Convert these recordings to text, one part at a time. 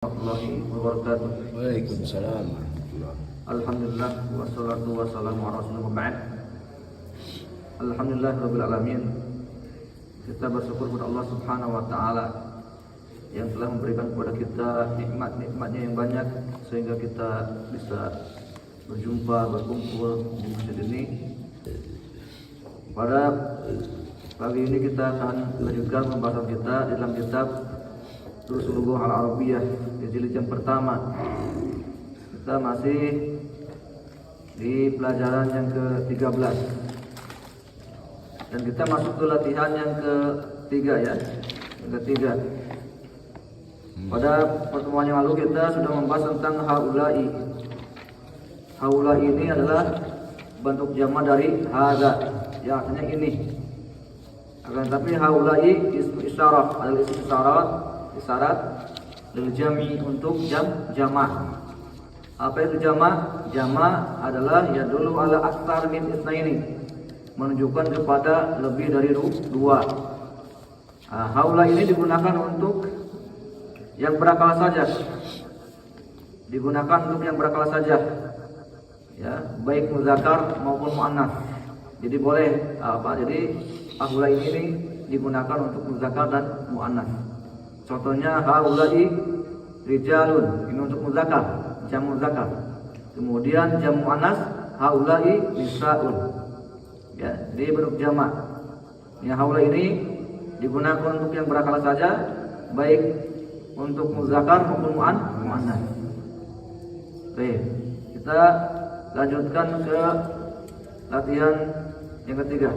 Warahmatullahi wabarakatuh. Waalaikumsalam warahmatullahi. Alhamdulillah wassalatu wassalamu ala rasulillah ba'd. Alhamdulillah rabbil alamin. Kita bersyukur kepada Allah Subhanahu wa taala yang telah memberikan kepada kita nikmat-nikmatnya yang banyak sehingga kita bisa berjumpa, berkumpul di masjid ini. Pada pagi ini kita akan melanjutkan pembahasan kita dalam kitab Durusul Al-Arabiyah di jilid yang pertama. Kita masih di pelajaran yang ke-13 dan kita masuk ke latihan yang ketiga ya, yang ketiga. Pada pertemuan yang lalu kita sudah membahas tentang haulai. Haulai ini adalah bentuk jamak dari hadza, yang artinya ini. Akan tetapi haulai ismu isyarat adalah ismu isyarat lil jami untuk jamak. Apa itu jamak? Jamak adalah yadullu ala aktsar min itsnaini, menunjukkan kepada lebih dari dua. Haula ini digunakan untuk yang berakal saja. Digunakan untuk yang berakal saja. Ya, baik muzakkar maupun muannats. Jadi boleh jadi haula ini digunakan untuk muzakkar dan muannats. Contohnya haulai rijalun, ini untuk muzakkar, jamu muzakkar. Kemudian jamu muannas haulai nisaun. Ya, jadi bentuk jamak. Ya, haulai ini digunakan untuk yang berakal saja, baik untuk muzakkar maupun muannas. Baik, kita lanjutkan ke latihan yang ketiga.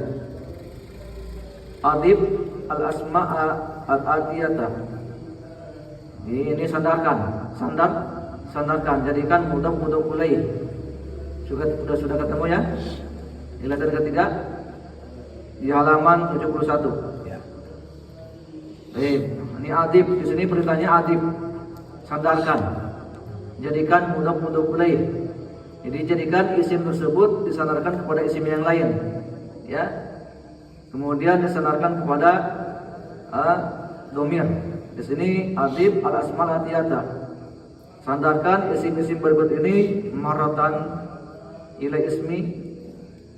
Adib al-asma'a al-atiyatah. Ini sandarkan, jadikan mudhaf ilaih. Sudah ketemu ya? Ini latihan ketiga di halaman 71. Ya. Ini adib, di sini perintahnya adib. Sandarkan. Jadikan mudhaf ilaih. Jadi jadikan isim tersebut disandarkan kepada isim yang lain. Ya. Kemudian disandarkan kepada dhamir. Di sini adib al asmal atiyata. Sandarkan isim-isim berikut ini maratan ila ismi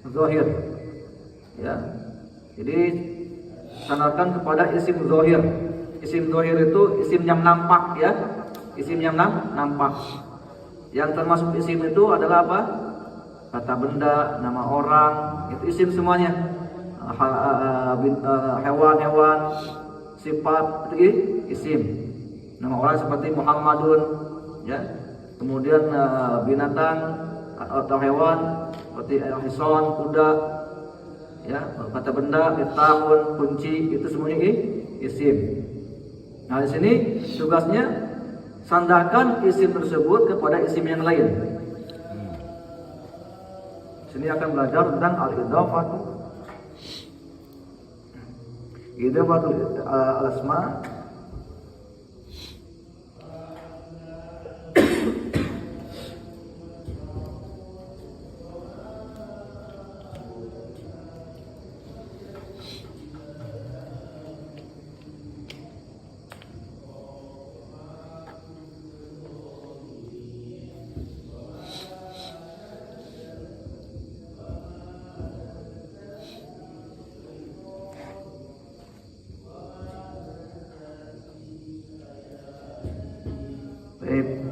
zahir. Ya. Jadi sandarkan kepada isim zahir. Isim zahir itu isim yang nampak ya. Isim yang nampak. Yang termasuk isim itu adalah apa? Kata benda, nama orang, itu isim semuanya. Hewan-hewan, sifat itu isim. Nama orang seperti Muhammadun, ya. Kemudian binatang atau hewan seperti hison, kuda, ya. Kata benda, tahun, kunci, itu semuanya isim. Nah, di sini tugasnya sandarkan isim tersebut kepada isim yang lain. Sini akan belajar tentang al-idhafatu. Idhafatul al-asma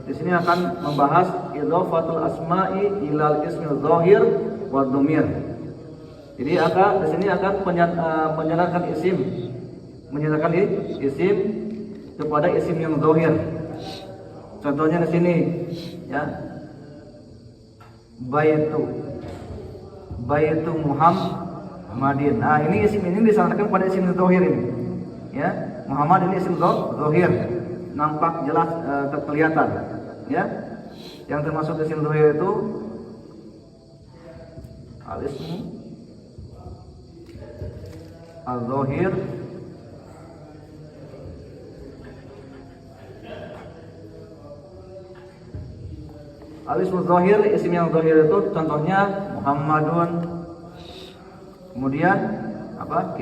di sini akan membahas idhafatul asma'i ilal ismil zahir wa dhamir. Jadi di sini akan menyandarkan isim kepada isim yang zahir. Contohnya di sini ya. Baitu Muhammadin. Nah, ini isim ini disandarkan pada isim zahir ini. Ya, Muhammad ini isim zahir. Nampak jelas kelihatan ya. Yang termasuk isim zahir itu al-ismu al-zahir al-ismu zahir, isim yang zahir itu contohnya Muhammadun. Kemudian apa?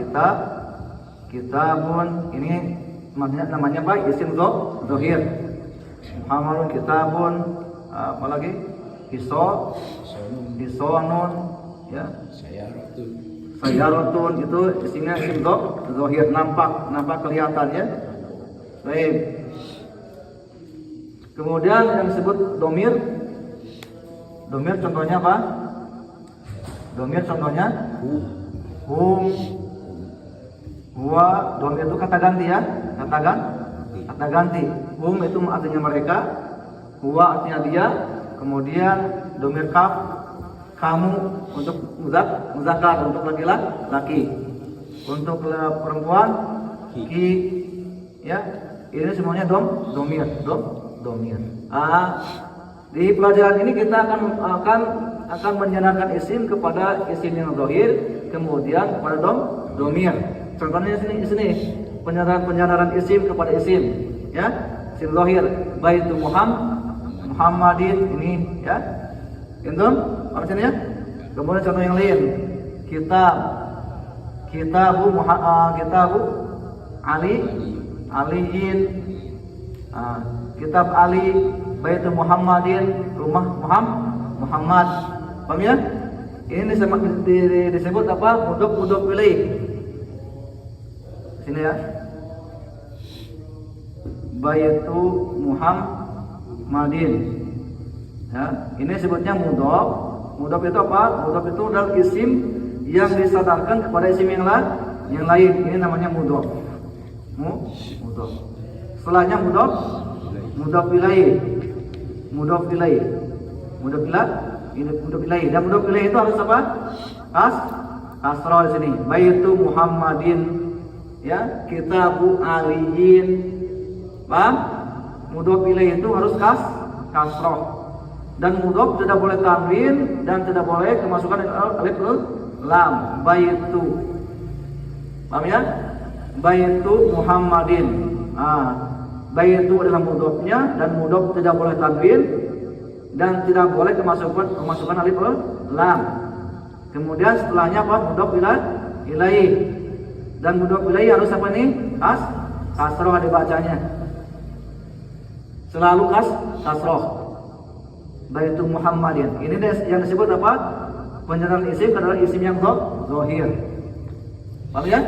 Kitabun. Ini namanya apa? Isim zahir. Muhammadun kitabun, apa lagi? Hisonun, ya. Sayaratun itu isinya isim zahir, nampak kelihatan ya. Baik. Kemudian yang disebut domir contohnya apa? Domir contohnya hum, huwa. Domir itu kata ganti ya, kata ganti. Hum itu artinya mereka, huwa artinya dia. Kemudian domir kaf, kamu untuk muzakkar, untuk laki-laki. Untuk perempuan ki, ya. Ini semuanya domir. Di pelajaran ini kita akan menyandarkan isim kepada isim yang zahir, kemudian kepada domir. Contohnya di sini penyandaran isim kepada isim, ya. Isim zahir, baitu Muhammadin ini, ya. Itu artinya. Kemudian contoh yang lain, kitabu Aliin, kitab Ali, baitu Muhammadin, rumah Muhammad. Paham ya? Ini disebut apa? Mudhof ilaih. Sini ya. Baitu Muhammadin. Ya, ini sebutnya mudhof. Mudhof itu apa? Mudhof itu adalah isim yang disadarkan kepada isim yang lain. Ini namanya mudhof. Mudhof. Setelahnya mudhof ilaih. Mudhof ilaih. Dan mudhof ilaih itu harus apa? Kasrah di sini. Baitu Muhammadin, ya, kitabu Aliin. Paham? Mudhof ilaih itu harus kasrah. Dan mudhof tidak boleh tanwin dan tidak boleh kemasukan alif lam. Baitu. Paham ya? Baitu Muhammadin. Baitu adalah mudhofnya, dan mudhof tidak boleh tanwin dan tidak boleh kemasukan alif lam. Kemudian setelahnya apa? Mudhof ilaih. Dan mudhof ilaih harus apa nih? Kasroh dibacanya. Selalu kasroh. Baitu Muhammadin. Ini yang disebut apa? Penyandaran isim adalah isim yang zahir. Paham ya?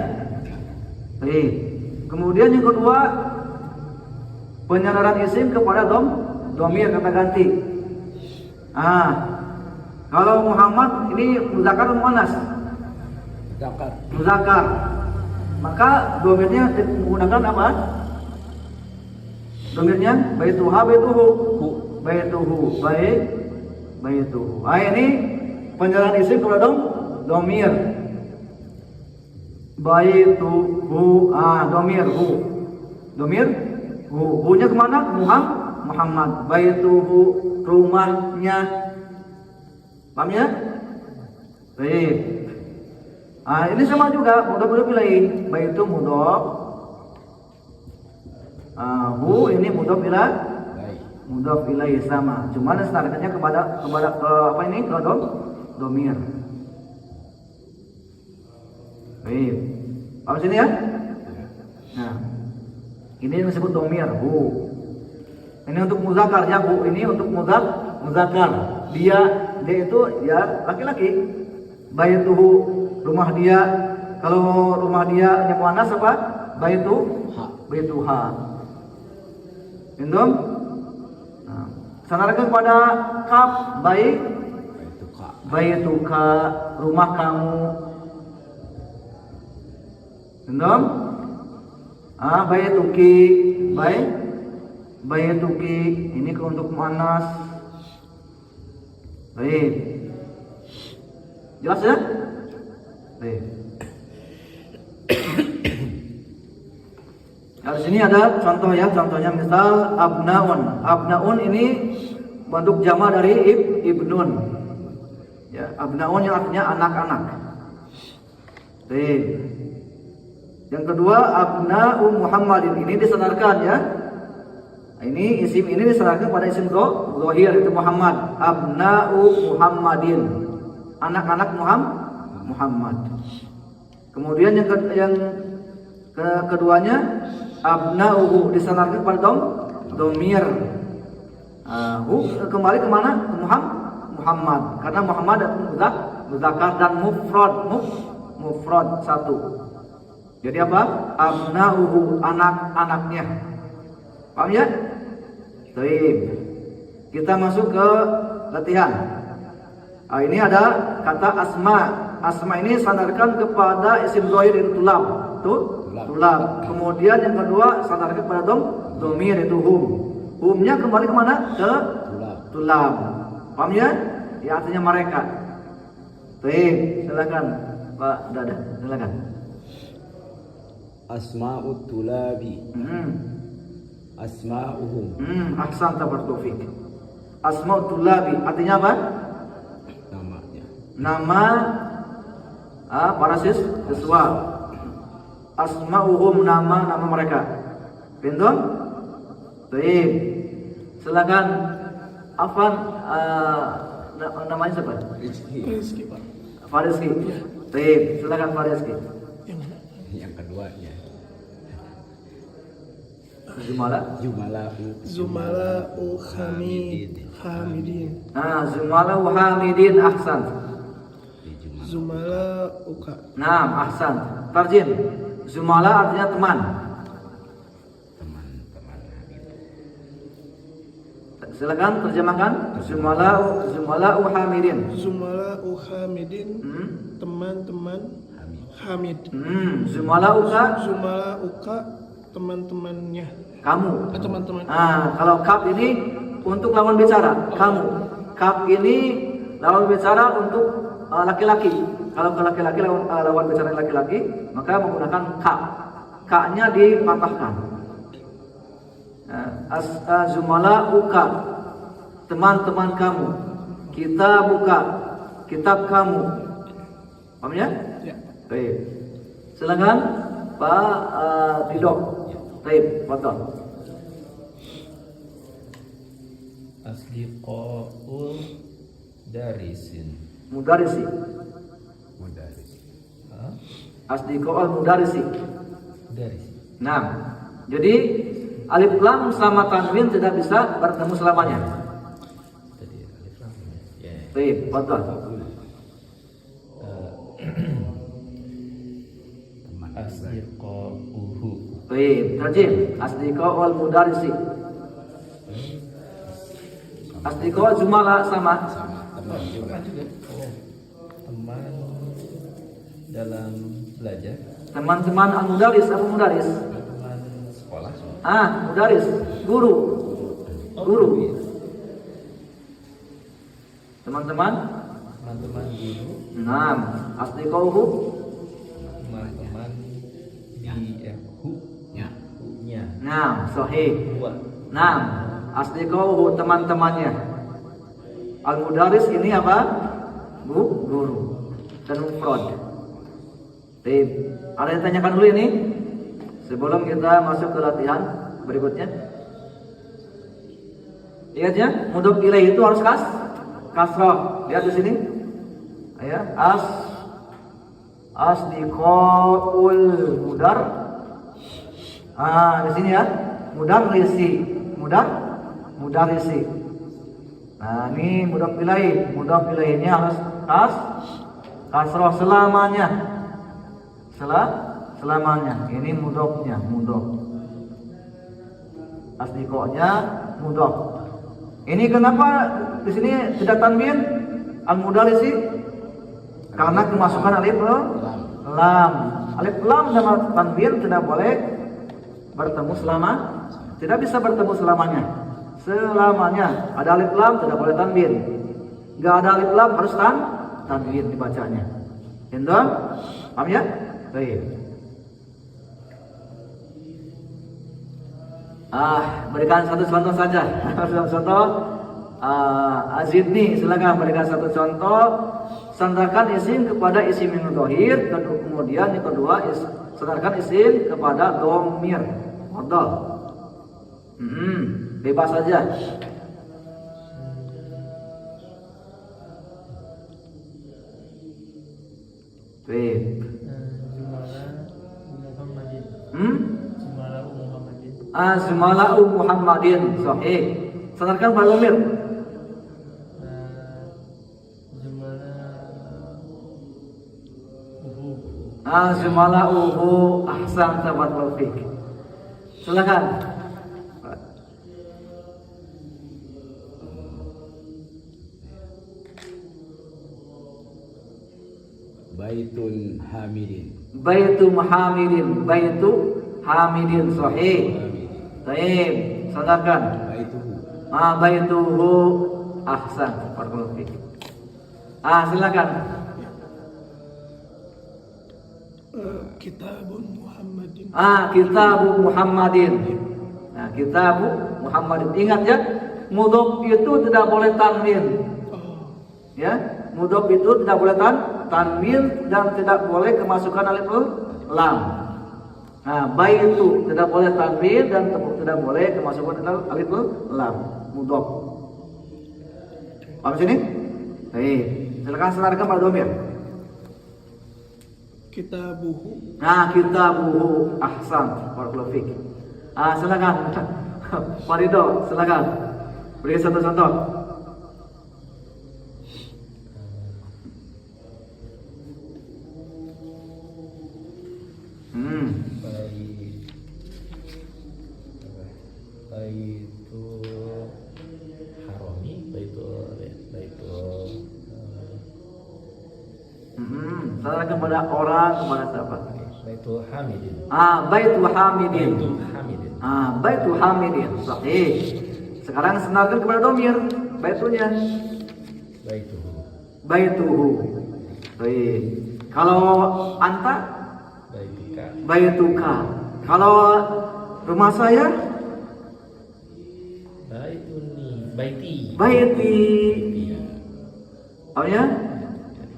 Baik. Kemudian yang kedua, penyandaran isim kepada domir, kata ganti. Kalau Muhammad ini muzakkar atau muannas? Muzakkar. Maka domirnya menggunakan apa? Domirnya baituha, baituhu. Baituhu. Ini penyandaran isim kepada domir. Baituhu, domir hu. Domir hu-nya kemana? Muhammad. Baituhu, rumahnya. Paham ya? Baik. Ini sama juga mudhof ilaih. Baitu mudhof. Hu ini mudhof ilaih sama. Cuma standarnya kepada apa ini? Ke domir. Baik. Paham sini ya? Nah, ini yang disebut domir, hu. Ini untuk muzakkar ya, bu. Ini untuk muzakkar. Dia itu ya laki-laki. Baituhu, rumah dia. Kalau rumah dia yang muannas apa? Baituha. Indom. Nah, sandarkan kepada kaf, baituka, rumah kamu. Indom. Baituki, ini untuk muannas. Baik. Jelas ya? Baik. Di sini ada contoh ya, contohnya misal abnaun. Abnaun ini bentuk jama dari ibnun. Ya, abnaun yang artinya anak-anak. Baik. Yang kedua, abna'u Muhammadin, ini disandarkan ya. Ini isim ini disandarkan pada isim zahir, itu Muhammad. Abna'u Muhammadin, anak-anak Muhammad. Kemudian yang keduanya, abna'uhu, disandarkan pada domir. Kembali kemana? Ke Muhammad. Karena Muhammad itu muzakkar dan mufrad satu. Jadi apa? Abnauhu, anak-anaknya. Paham ya? Baik. Kita masuk ke latihan. Ini ada kata asma. Asma ini sandarkan kepada isim dhamir itu tulab. Tulab. Kemudian yang kedua sandarkan kepada dhamir itu hum. Humnya kembali kemana? Ke tulab. Paham ya? Ya artinya mereka. Baik, silakan Pak Dada, silakan. Asma'ut tulabi. Asma'uhum. Ahsan tabarrufik. Asma'ut tulabi artinya apa? Namanya. Nama para siswa. Asma'uhum, nama mereka. Pintu? Baik. Silakan Afan, namanya siapa? Rizki, Pak. Fariski. Baik, silakan Fariski. Yang keduanya. Zumala'u Hamidin. Zumala'u Hamidin, ahsan. Zumala'uka. Naam, ahsan. Tarjim. Zumala artinya teman. Silakan terjemahkan. Zumala'u Hamidin. Zumala'u Hamidin. Teman-teman Hamid. Zumala'uka. Zumala'uka, teman-temannya. Kamu. Teman-teman. Kalau kaf ini untuk lawan bicara, kamu. Kaf ini lawan bicara untuk laki-laki. Kalau ke laki-laki lawan bicara laki-laki, maka menggunakan ka. Ka-nya dipatahkan. Zumala'uka, teman-teman kamu. Kitabuka, kitab kamu. Paham ya? Ya. Baik. Silakan Pak Tidok. Baik, fadhal. Asdiqaul darisin. Mudarisi. Asdiqaul mudarisi. Darisi. Nah, jadi alif lam sama tanwin tidak bisa bertemu selamanya. Tadi alif lam. Ya. Baik, fadhal. Asdiqauhu. Baik, terjem. Asdiqaul mudarisi. Asdiqaul jumlah sama. Teman juga. Oh, teman dalam belajar. Teman-teman al-mudaris, apa mudaris? Teman sekolah. Mudaris, guru. Guru. Teman-teman. Teman-teman guru. Naam, asdiqauhu. Teman-teman hu-nya. Naam, sahih. Huwa. Naam, asdiqauhu, teman-temannya. Al-mudaris ini apa? Guru. Dan mufrad. Baik, ada yang tanyakan dulu ini sebelum kita masuk ke latihan berikutnya. Lihat ya, mudhof ilaih itu harus kasrah. Lihat di sini. Ya, asdiqaul mudar. Di sini ya, mudarrisi. Nah, ini mudhof ilaih. Mudhof ilaihnya harus kasrah selamanya. Selamanya. Ini mudhofnya, mudhof. Asdiqonya mudhof. Ini kenapa di sini tidak tanwin al-mudarrisi? Karena kemasukan alif lam. Alif lam sama tanwin tidak boleh bertemu tidak bisa bertemu selamanya. Ada alif lam tidak boleh tanwin. Enggak ada alif lam harus tanwin dibacanya. Entah? Paham ya? Baik. Berikan satu contoh saja. Contoh Azidni, silakan berikan satu contoh. Sandarkan isim kepada isim yang dhahir, kemudian yang kedua sandarkan isim kepada dhamir. Fadhal. Bebas saja. Baik. Zumala'u Muhammadin. Sahih. Sandarkan pada domir. Jumala'uhu ahsan barakallahu fik. Silakan. Baitun hamidin. Baitu Muhammadin, baitu Hamidin sahih. Baik, sandarkan. Baituhu. Baituhu ahsan barakallahu fik. Silakan. Kitabun Muhammadin. Kitabu Muhammadin. Nah, kitabu Muhammadin. Ingat ya, mudhof itu tidak boleh tanwin. Ya, mudhof itu tidak boleh tanwin dan tidak boleh kemasukan alif lam. Nah, baitu tidak boleh tanwin dan tidak boleh kemasukan alif lam. Mudhof. Paham sini? Baik. Silakan sandarkan pada domir. Kitabuhu. Kitabuhu ahsan barakallahu fik. Silakan. Pak Ridho, silakan. Beri satu contoh. Baitu harami, baitu Sandarkan kepada orang, kepada siapa? baitu hamidin. Baitu Hamidin. Baitu hamidin. Baitu Hamidin. Sahih. Sekarang sandarkan kepada domir. Baitunya. Baituhu. Baituhu. Baik. Kalau anta, Baituka. baituka. Kalau rumah saya, Baituni. Baiti. baiti. Iya. Oh ya?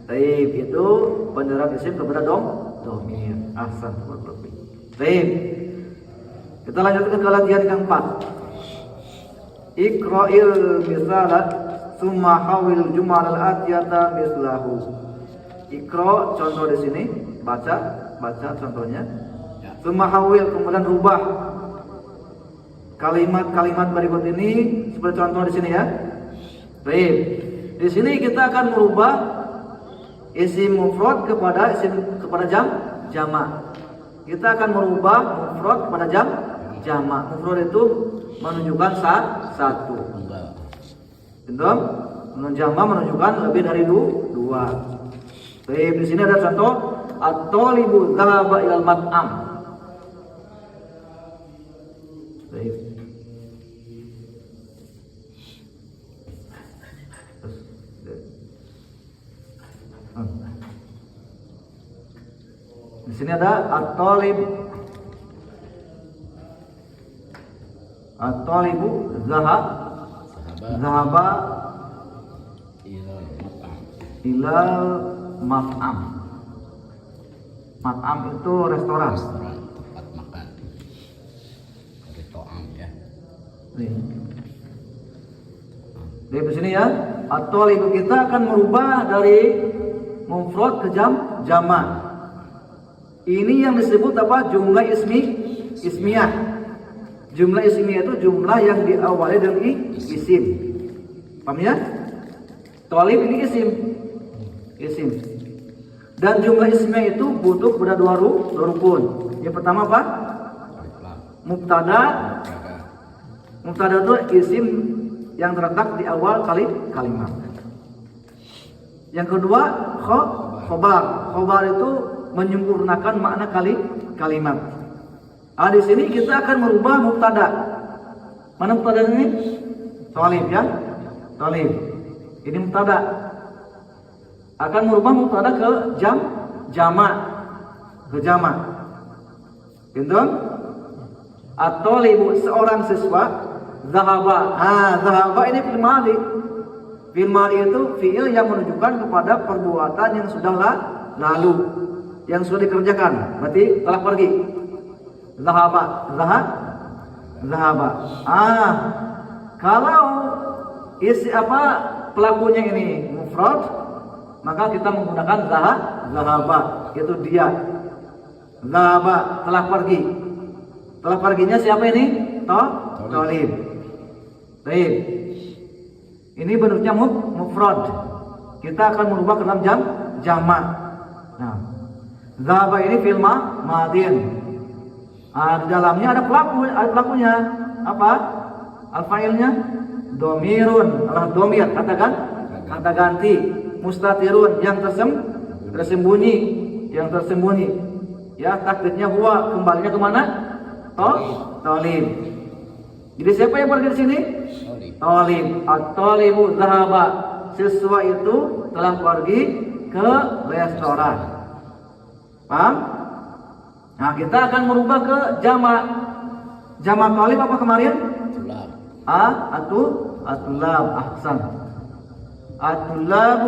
Baik, itu penyerap isim kepada domir. Ahsan. Baik. Kita lanjutkan ke latihan yang keempat. Iqra'il misala summa hawil jumal al-atiyata mislahu. Iqra, contoh di sini, baca contohnya. Summa hawil, kemudian rubah kalimat-kalimat berikut ini seperti contoh di sini ya. Baik. Di sini kita akan merubah isim mufrad kepada jamak. Kita akan merubah mufrad kepada jamak. Mufrad itu menunjukkan satu. Betul? Jamak menunjukkan lebih dari dua. Baik, di sini ada contoh at-talibu dzahaba ilal mat'am. Baik. Di sini ada at-talibu zahaba ilal mat'am. Mat'am itu restoran. Tempat makan. Retoam ya. Jadi di sini ya, at-talibu kita akan merubah dari mufrad ke jamak. Ini yang disebut apa? Jumlah ismiyah. Jumlah ismiyah itu jumlah yang diawali dengan isim. Paham ya? Talib ini isim. Dan jumlah ismiyah itu butuh pada dua rukun. Yang pertama apa? Mubtada. Mubtada itu isim yang terletak di awal kalimat. Yang kedua khobar. Khobar itu menyempurnakan makna kalimat. Di sini kita akan merubah mubtada. Mana mubtada ini? Talib ya. Talib. Ini mubtada. Akan merubah mubtada ke jamak. Ke jamak. Gitu? At-talibu seorang siswa. Zahaba. Zahaba ini fi'il madhi. Fi'il madhi itu fi'il yang menunjukkan kepada perbuatan yang sudah lalu, yang sudah dikerjakan, berarti telah pergi. Zahaba. Kalau isi pelakunya ini mufrad, maka kita menggunakan zahaba, yaitu dia. Zahaba, telah pergi. Telah perginya siapa ini? Talib. Baik. Ini bentuknya mufrad. Kita akan merubah ke dalam jamak. Nah, zahaba ini fi'il madin. Di dalamnya ada pelakunya. Apa? Al-fa'ilnya domirun, domir, kata ganti. Mustatirun, yang tersembunyi. Ya, takdirnya huwa, kembalinya kemana? Talib. Jadi siapa yang pergi di sini? Talib. At-talibu zahaba. Siswa itu telah pergi ke restoran. Paham? Nah, kita akan merubah ke jamak. Jamak talib apa kemarin? Tulab. Atulab. Ahsan. Atulab.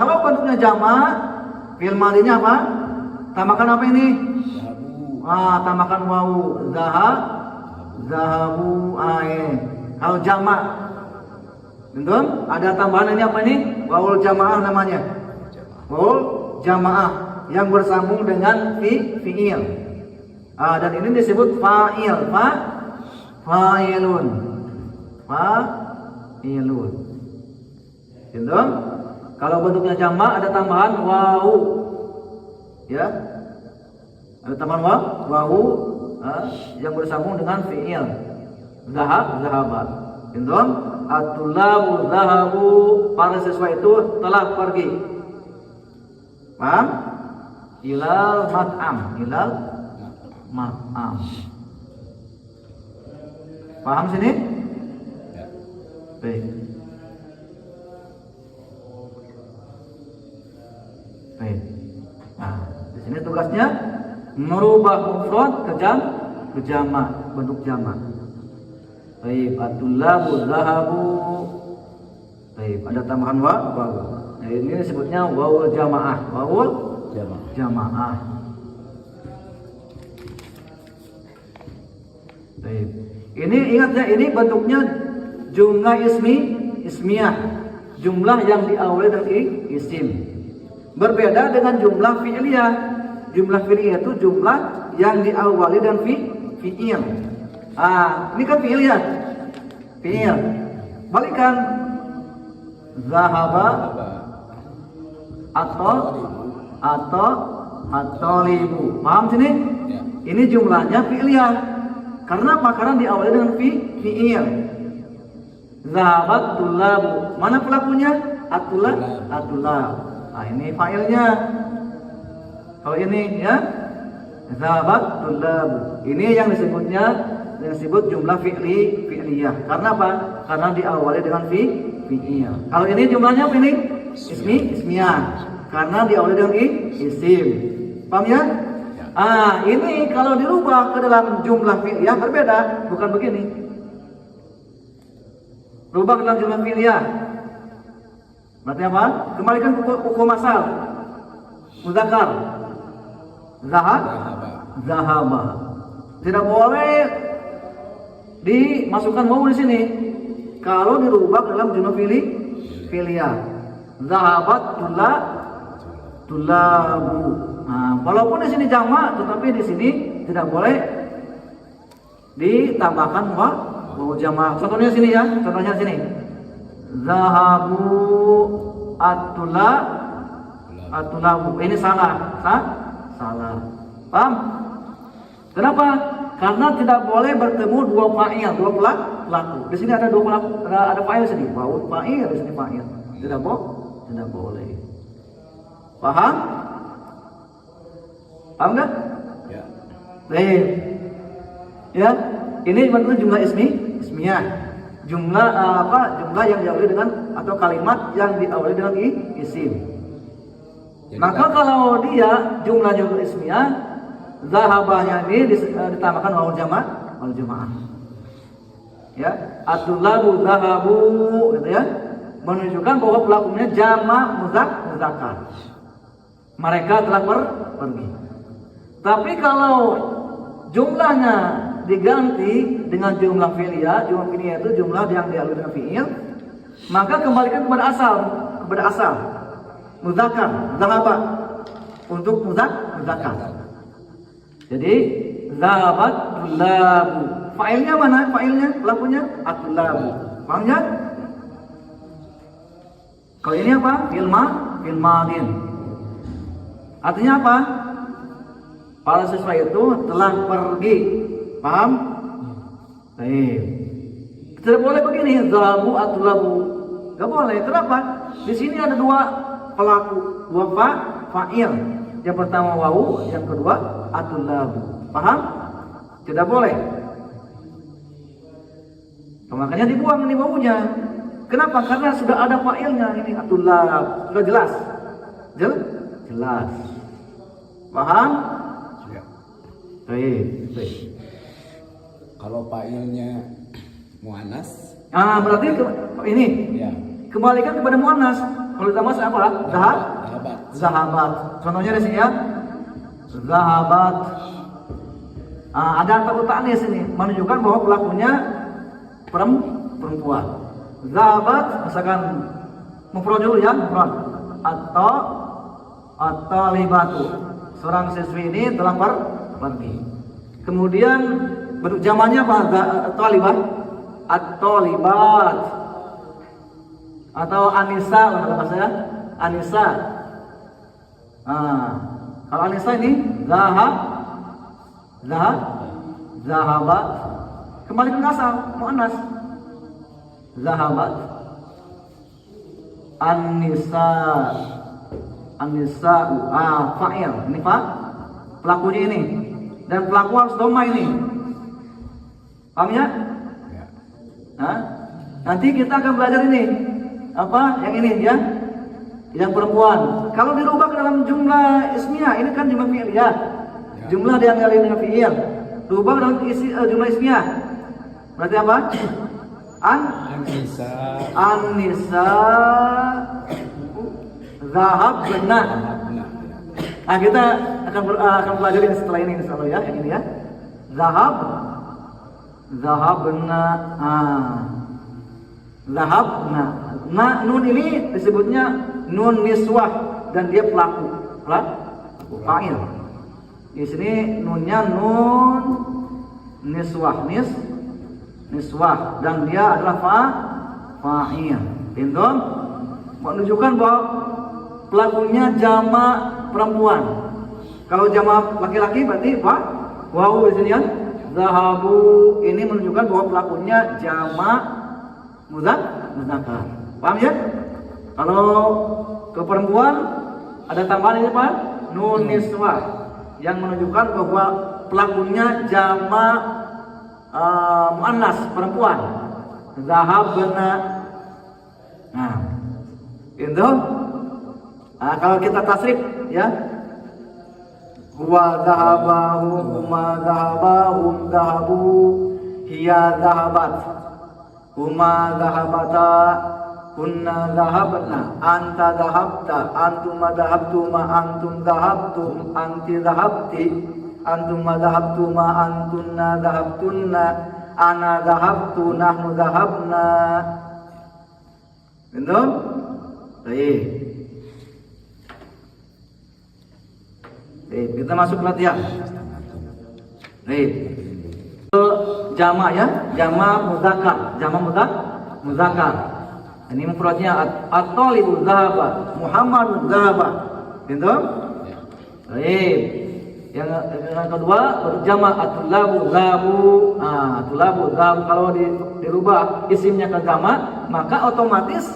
Kalau bentuknya jamak, fi'il madinya apa? Tambahkan apa ini? Zahabu. Tambahkan wawu. Zahabu. Kalau jamak, betul? Ada tambahan ini apa ini? Wawul jamaah namanya. Wawul jamaah yang bersambung dengan fi'il. Dan ini disebut fa'il. Fa'ilun. Betul? Kalau bentuknya jamak ada tambahan wawu. Ya. Ada tambahan wawu yang bersambung dengan fi'il. Zahaba. Betul? At-tullabu zahabu, para siswa itu telah pergi. Paham? Ilal mat'am. Paham sini? Ya. Baik. Nah, di sini tugasnya merubah mufrad ke jamak, bentuk jamak. Baik, at-tullabu zahabu. Baik, ada tambahan wawu. Nah, ini disebutnya wawul jamaah. Wawul jamaah. Baik. Ini ingat ya, ini bentuknya jumlah ismiyah. Jumlah yang diawali dari isim. Berbeda dengan jumlah fi'liyah. Jumlah fi'liyah itu jumlah yang diawali dan fi'il. Ini kan fi'il ya. Fi'il. Balikan. Zahaba atau paham sini? Ya. Ini jumlahnya fi'liyah. Karena apa? Karena diawali dengan fi'il. Zahabat tullabu. Mana pelakunya? Atulab. Nah, ini fa'ilnya. Kalau ini ya, zahabat tullabu. Ini yang disebut jumlah fi'liyah. Karena apa? Karena diawali dengan fi'il. Kalau ini jumlahnya apa ini? Ismiyah. Karena diawali dengan isim. Paham ya? Ini kalau dirubah ke dalam jumlah fi'liyah berbeda, bukan begini. Rubah ke dalam jumlah fi'liyah. Berarti apa? Kembalikan ke hukum asal. Muzakkar. Zahaba. Tidak boleh dimasukkan wawu di sini. Kalau dirubah ke dalam jumlah fi'liyah. Zahabat tullabu. Walaupun di sini jamak, tetapi di sini tidak boleh ditambahkan wawu jamak. Contohnya sini ya, contohnya sini. Zahabu atulabu. Ini salah. Paham? Kenapa? Karena tidak boleh bertemu dua fa'il, dua pelaku. Di sini ada dua pelaku, ada fa'il di sini. Wawu fa'il, di sini fa'il. Tidak boleh. Paham? Paham enggak? Ya. Baik. Ya, ini bentuk jumlah ismiyah. Jumlah jumlah yang diawali dengan atau kalimat yang diawali dengan isim. Maka kalau dia jumlah ismiyah, zahabahnya ini ditambahkan wawul jamaah. Ya, at-tullabu zahabu, gitu ya. Menunjukkan bahwa pelakunya jamak muzakkar. Mereka telah pergi. Tapi kalau jumlahnya diganti dengan jumlah fi'liyah, itu jumlah yang diawali dengan fi'il, maka kembalikan kepada asal. Muzakkar, zahaba. Untuk muzakkar. Jadi zahabat tullabu. Fa'ilnya mana? Fa'ilnya, pelakunya at-tullabu. Paham ya? Kalau ini apa? Fi'il madin. Artinya apa? Para siswa itu telah pergi. Paham? Baik. Tidak boleh begini, zahabu at-tullabu. Gak boleh. Kenapa? Di sini ada dua pelaku, dua fa'il. Yang pertama wawu, yang kedua at-tullabu. Paham? Tidak boleh. Makanya dibuang ini wawunya. Kenapa? Karena sudah ada fa'ilnya ini at-tullab. Sudah jelas. Jelas. Paham? Siap. Baik. Kalau fa'ilnya muannas, Berarti ini ya. kembalikan kepada muannas. Kalau tamas apa? Zahabat. Zahabat. Contohnya di sini ya. Zahabat. Ada kata ta'nis ini menunjukkan bahwa pelakunya perempuan. Zahabat misalkan mufrad dulu ya, mufrad. Atau libatu. Seorang siswi ini telah pergi. Kemudian bentuk jamannya apa? Talibah. At-talibat. Atau Anissa lah kalau bahasa ya. Anissa. Kalau Anissa ini zahabat. Kembali ke asal, muannas. Zahabat. An-nisa fa'il. Ini pelakunya ini. Dan pelaku harus doma ini. Paham ya? Ya. Nanti kita akan belajar ini. Apa? Yang ini ya. Yang perempuan. Kalau dirubah ke dalam jumlah ismiyah, ini kan jumlah fi'il ya. Jumlah yang kali dengan fi'il. Rubah dalam jumlah ismiyah. Berarti apa? An-nisa zahabna. Kita akan belajar ini setelah ini insyaallah ya, yang ini ya. Zahabna. Zahabna. Nun ini disebutnya nun niswah dan dia pelaku. Fa'il. Di sini nunnya nun niswah, niswah dan dia adalah fa'il. Pintu menunjukkan bahwa pelakunya jamak perempuan. Kalau jamak laki-laki berarti wawu di sini ya. Zahabu ini menunjukkan bahwa pelakunya jamak muzakkar. Paham ya? Kalau ke perempuan ada tambahan ini Pak, nun niswah yang menunjukkan bahwa pelakunya jamak muannas perempuan. Zahabna. Itu. Kalau kita tasrif ya. Huwa zahabahu, huma zahabahum zahabu, hiya zahabat, huma zahabata, kunna zahabna, anta zahabta, antuma zahabtuma, antum zahabtum, anti zahabti, antuma zahabtuma, antunna zahabtunna, ana zahabtu, nahnu zahabna. Betul? Baik. Kita masuk latihan. Jamak ya, jamak muzakkar. Ini mufradnya at-talibu zahaba, Muhammadun zahaba. Gitu? Baik. Yang kedua jamak at-tullabu zahabu. At-tullabu zahabu kalau dirubah isimnya ke jamak, maka otomatis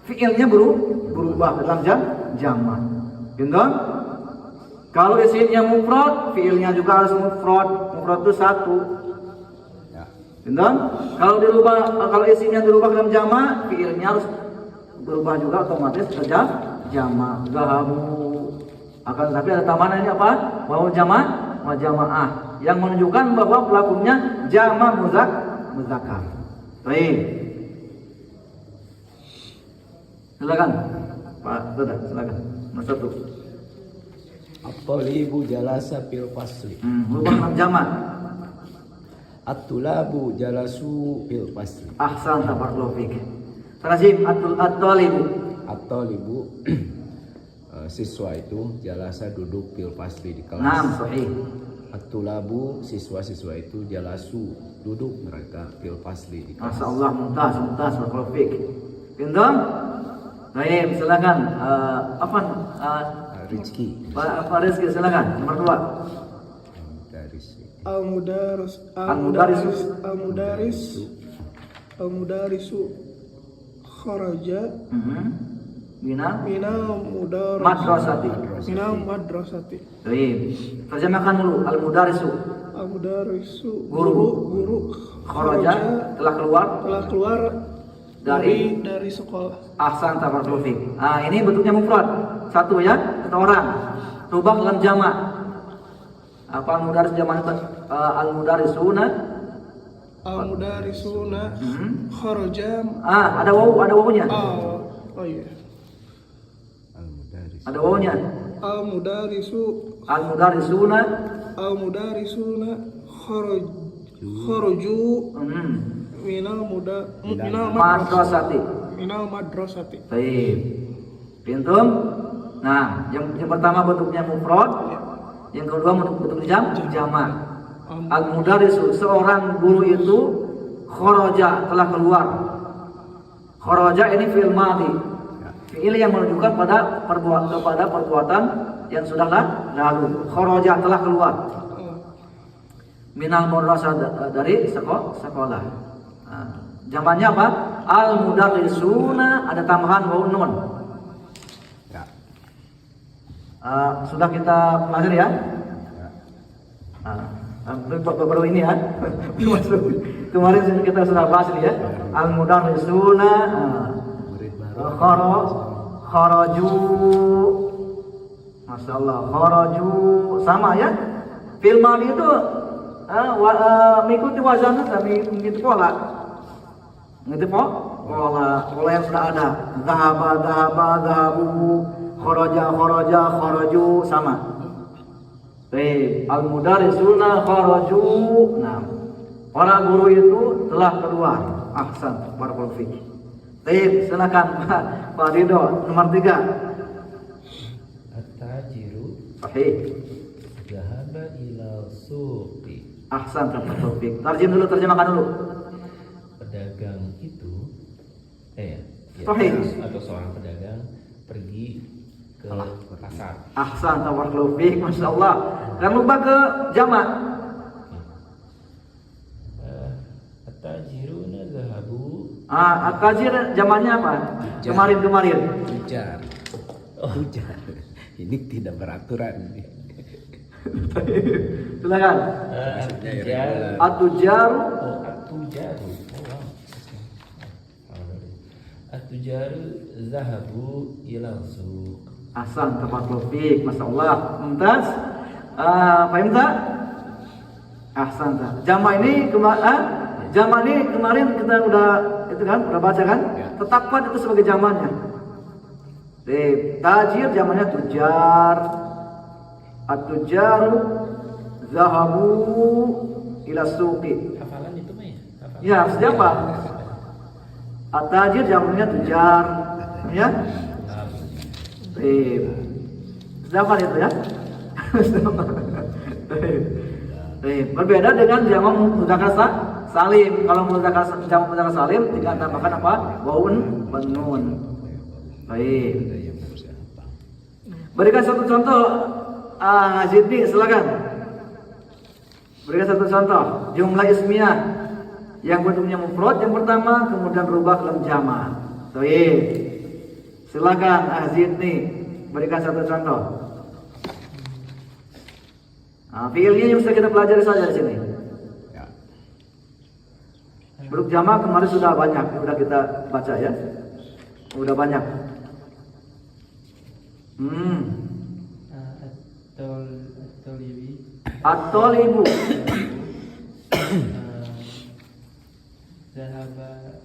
fiilnya berubah dalam jamak. Gitu? Kalau isimnya mufrad, fiilnya juga harus mufrad. Mufrad itu satu. Ya. Betul? Kalau isimnya dirubah dalam jamak, fiilnya harus berubah juga otomatis ke jamak. Zahabu. Akan tapi ada tambahan ini apa? Wawu jamak, wa jamaah yang menunjukkan bahwa pelakunya jamak muzakkar. Baik. Silakan. Pak, silakan. Nomor 1. At-talibu jalasa fil fasli. Merupakan jamak. At-tulabu jalasu fil fasli. Ahsan, barakallahu fiik. Terajim at-talibu. At-talibu siswa itu jalasa duduk fil fasli di kelas. Naam, sahih. At-tulabu, siswa-siswa itu jalasu, duduk mereka fil fasli di kelas. Masya Allah, mumtaz, berfik. Pintar? Baik, silakan. Rizki. Pak Rizky, silakan. Nomor 2. Al-mudarisu kharaja Minal madrasati. Baik. Terjemahkan dulu. Al-mudarisu. Guru. Kharaja, telah keluar dari sekolah. ahsan tabarrufik. Ini bentuknya mufrad. Satu ya, satu orang. Rubah dalam jamak. Apa al-mudaris jamak? Al-mudarisuna kharaja. Ada wawunya. Oh iya. Ada wawunya. Al-mudarisuna kharaju minal madrasati. madrasati. Baik. Pintum. Nah, yang pertama bentuknya mufrad, yang kedua bentuknya jamak. Al-mudarisu, seorang guru itu kharaja, telah keluar. Kharaja ini fi'il madhi. Fi'il yang menunjukkan kepada perbuatan yang sudahlah lalu. Kharaja, telah keluar. Minal madrasah, dari sekolah. Jamannya apa? Al-mudarisuna, ada tambahan wawu nun. Sudah kita pelajari ya. Baru ini ya. Kemarin kita sudah bahas ini ya. Al-mudarisuna kharaju. Masya Allah, kharaju sama ya. Fil madhi itu mengikuti wazan, mengikuti pola. Mengikuti pola yang sudah ada. Dhahabu, kharaja, kharaju, sama. Baik, al-mudarisuna kharaju. Nah, para guru itu telah keluar. Ahsan, barakallahu fiik. Baik, silakan Pak Ridho, nomor 3. At-tajiru Sahih. dhahaba ila suqi. Ahsan, barakallahu fiik. Terjemahkan dulu. Pedagang itu Sahih. atau seorang pedagang pergi ke pasar. Ahsan, barakallahu fiik. Masya Allah. Dan lupa ke jamak. At-tajiruna zahabu. At-tajir jamaknya apa? Kemarin. Tujar. Ini tidak beraturan. Silakan. At-tujar. At-tujar. At-tujaru. At-tujaru zahabu ila suq. Ahsan, barakallahu fiik. Masya Allah. Mumtaz. Paham tak? Ahsan. Jamak ini kemarin kita udah baca kan? Tetapkan itu sebagai jamaknya. Tajir jamaknya tujar. At-tujaru zahabu ila suqi. Hafalan itu mah ya? Hafalan. Ya, siapa? At-tajir jamaknya tujar. Ya? Siapa itu ya? Berbeda dengan jamak mudzakkar salim. Kalau jamak mudzakkar salim tidak tambahkan apa? Waun nun. Baik. Berikan satu contoh. Zidni, silakan. Berikan satu contoh. Jumlah ismiyah yang bentuknya mufrad yang pertama, kemudian berubah dalam jamak. Baik. Silakan Zidni, berikan satu contoh. Fiilnya yang sudah kita pelajari saja di sini. Bentuk jamak kemarin sudah banyak, sudah kita baca ya. Sudah banyak. At-talibu. Zahaba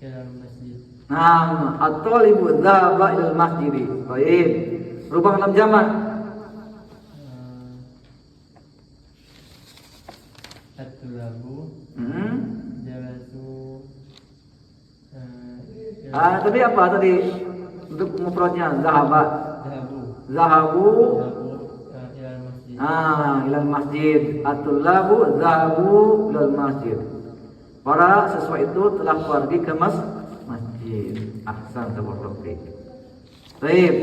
ilal masjid. Nah, at-talibu dzahaba ilal masjid. Baik. Rubah dalam jamak. At-tulabu jalasu. Tadi apa tadi? Untuk mufradnya zahaba. Zahabu Zahabu. ilal masjid. Ilal masjid. At-tullabu dhahabu ilal masjid. Para siswa itu telah pergi ke masjid. Ahsan tabarakallahu fiik. Baik,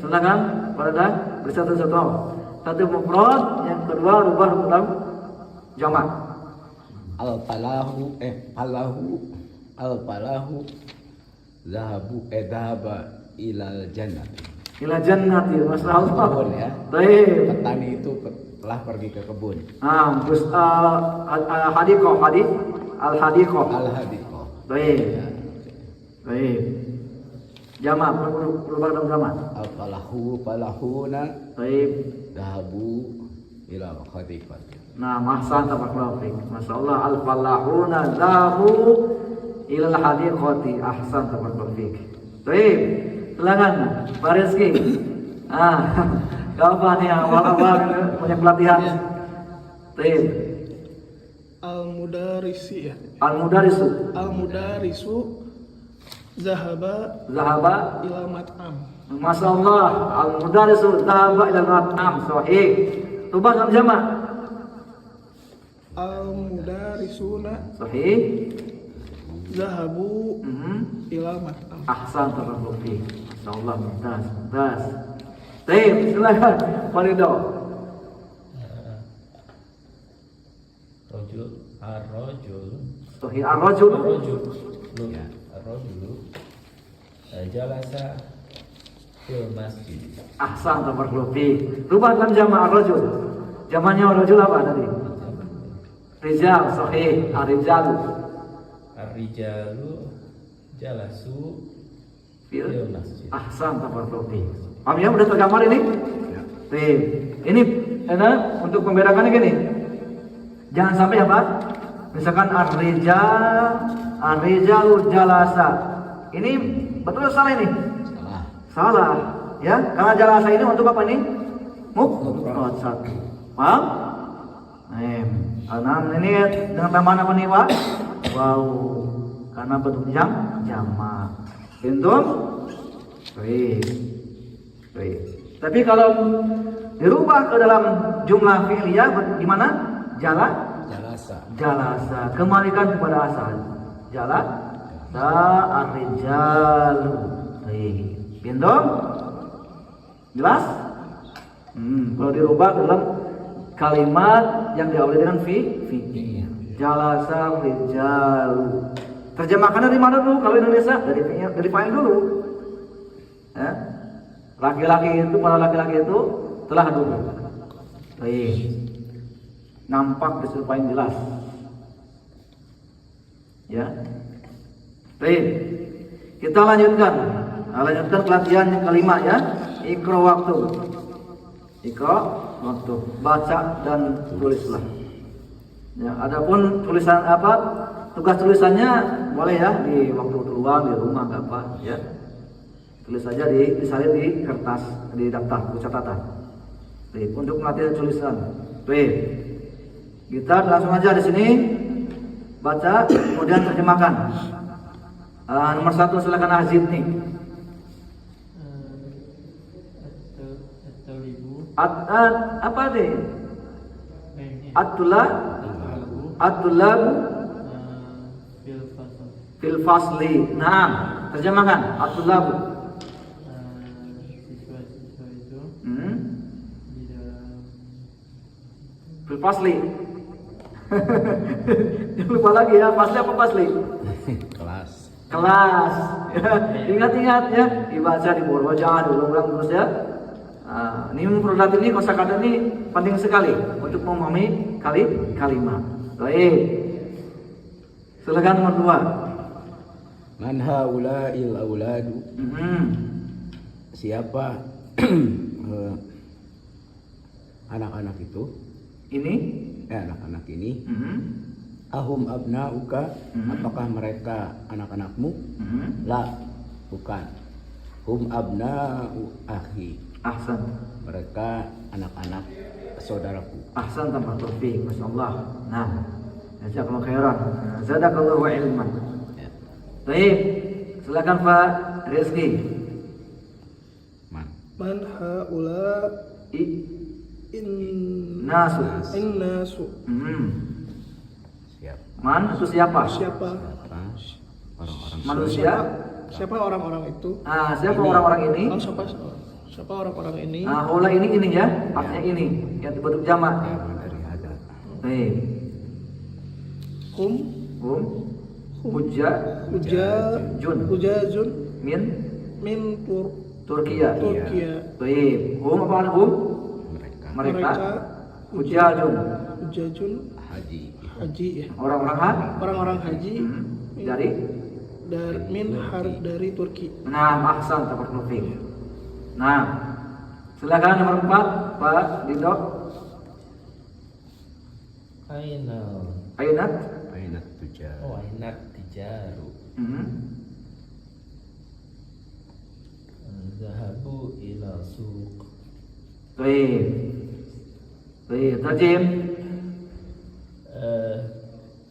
silakan pada dah bersatu-satu. Satu mufrad, yang kedua rubah dalam jamak. Al-falahu al-falahu dhahaba ilal jannah. Ila jannati, masyaallah. Kebun ya. Baik. Petani itu telah pergi ke kebun. Hadiqah, al-hadiqah. Al-hadiqah. Baik. Baik. Jamak, rubah dalam jamak. Falahuna Baik. dhahabu ila hadiqah. Nah, ahsan tabarakallahu fiik. Masyaallah, al-falahuna dhahabu ila al-hadiqati. Ahsan tabarakallahu fiik. Baik. Silakan Pak Rizky. Kapan ya awal-awal punya pelatihan? Baik. Al-mudarisi ya. Al-mudarisu. Al-mudarisu zahaba Zahaba. ila mat'am. Masya Allah. Al-mudarisu zahaba ila mat'am. Sahih. Rubah dalam jamak. Al-mudarisuna Sahih. zahabu Mhm. ila mat'am. Ahsan tabarakallahu fiik. Masyaallah, mumtaz. Baik, silakan Pak Ridho. Rojul, ar-rojul, Sahih ar-rajul. ar-rojulu, jalasa fil masjid. Ahsan tabarakallahu fiik. Rubah dalam jamak ar-rajul. Jamaknya ar-rajul apa tadi? Rijal, sahih. Ar-rijalu. Ar-rijalu jalasu Fil fil masjid. Ahsan tabarakallahu fiik. Paham ya, udah tergambar ini? Baik. Ini untuk membedakannya gini. Jangan sampai apa? Misalkan ar-rijalu jalasa. Ini betul atau salah ini? Salah. Ya, karena jalasa ini untuk apa ini? Mufrad satu. Paham? Karena ini dengan tambahan apa nih, Pak? Wow. Karena bentuk jamak. Pintu? Baik. Baik. Tapi kalau dirubah ke dalam jumlah fi'liyah gimana? Jalasa. Kembalikan kepada asal. Jalasa ar-rijalu. Baik. Pintu? Jelas? Kalau dirubah ke dalam kalimat yang diawali dengan fi. Jalasa rijalu. Terjemahkannya dari mana dulu? Kalau Indonesia dari fa'il dulu. Ya. Para laki-laki itu telah duduk. Baik. Nampak disitu paling jelas. Ya. Baik. Kita lanjutkan pelatihan yang kelima ya. Iqra waktu. Baca dan tulislah. Ya, adapun tulisan tugas tulisannya boleh ya di waktu luang di rumah enggak apa ya. Tulis saja disalin di kertas, di daftar catatan. Baik, untuk melatih tulisan. Baik. Kita langsung aja di sini baca kemudian terjemahkan. Nomor 1 silakan Azid nih. Apa deh? At-tulab fil fasli. Nah, terjemahkan at-tulab. Siswa-siswa itu di dalam Fil fasli. Jangan lupa lagi ya, fasli apa fasli? Kelas. Ya, ingat-ingat ya, dibaca di murojaah, diulang-ulang terus ya. Ini mufradat ini, kosakata ini penting sekali untuk memahami kalimat. Baik. Silakan nomor 2. Man haula'il auladu. Siapa anak-anak itu? Ini Anak-anak ini. Ahum abnauka, apakah mereka anak-anakmu? La, bukan. Hum abna'u akhi. Ahsan. Mereka anak-anak saudaraku. Ahsan tambah taufik, masyaallah. Nah, jazakallahu khairan. Zadakallahu ilman. Ya. Baik, silakan Pak Rizky. Man haula Nasu. Innasu. Siap. Man itu siapa? Siapa? Apa? Orang-orang Manusia. Siapa orang-orang itu? Siapa orang-orang ini? Oh, siapa orang-orang ini? Haula ini ya, artinya ini yang bentuk jamak. Jamak dari hada. Baik. Hum Hujja Jun. Hujajun Min min Turkiya. Baik. Apa artinya Mereka. Hujjajun. Hujajun Haji. haji ya. Orang-orang haji dari dari Turki. Nah, ahsan tabarakallahu fiik. Nah, silakan nomor 4, Pak Dindo. Ainat. Ainat tujar. Oh, ainat tijaru. Zahabu ila suq. Baik. Tajim.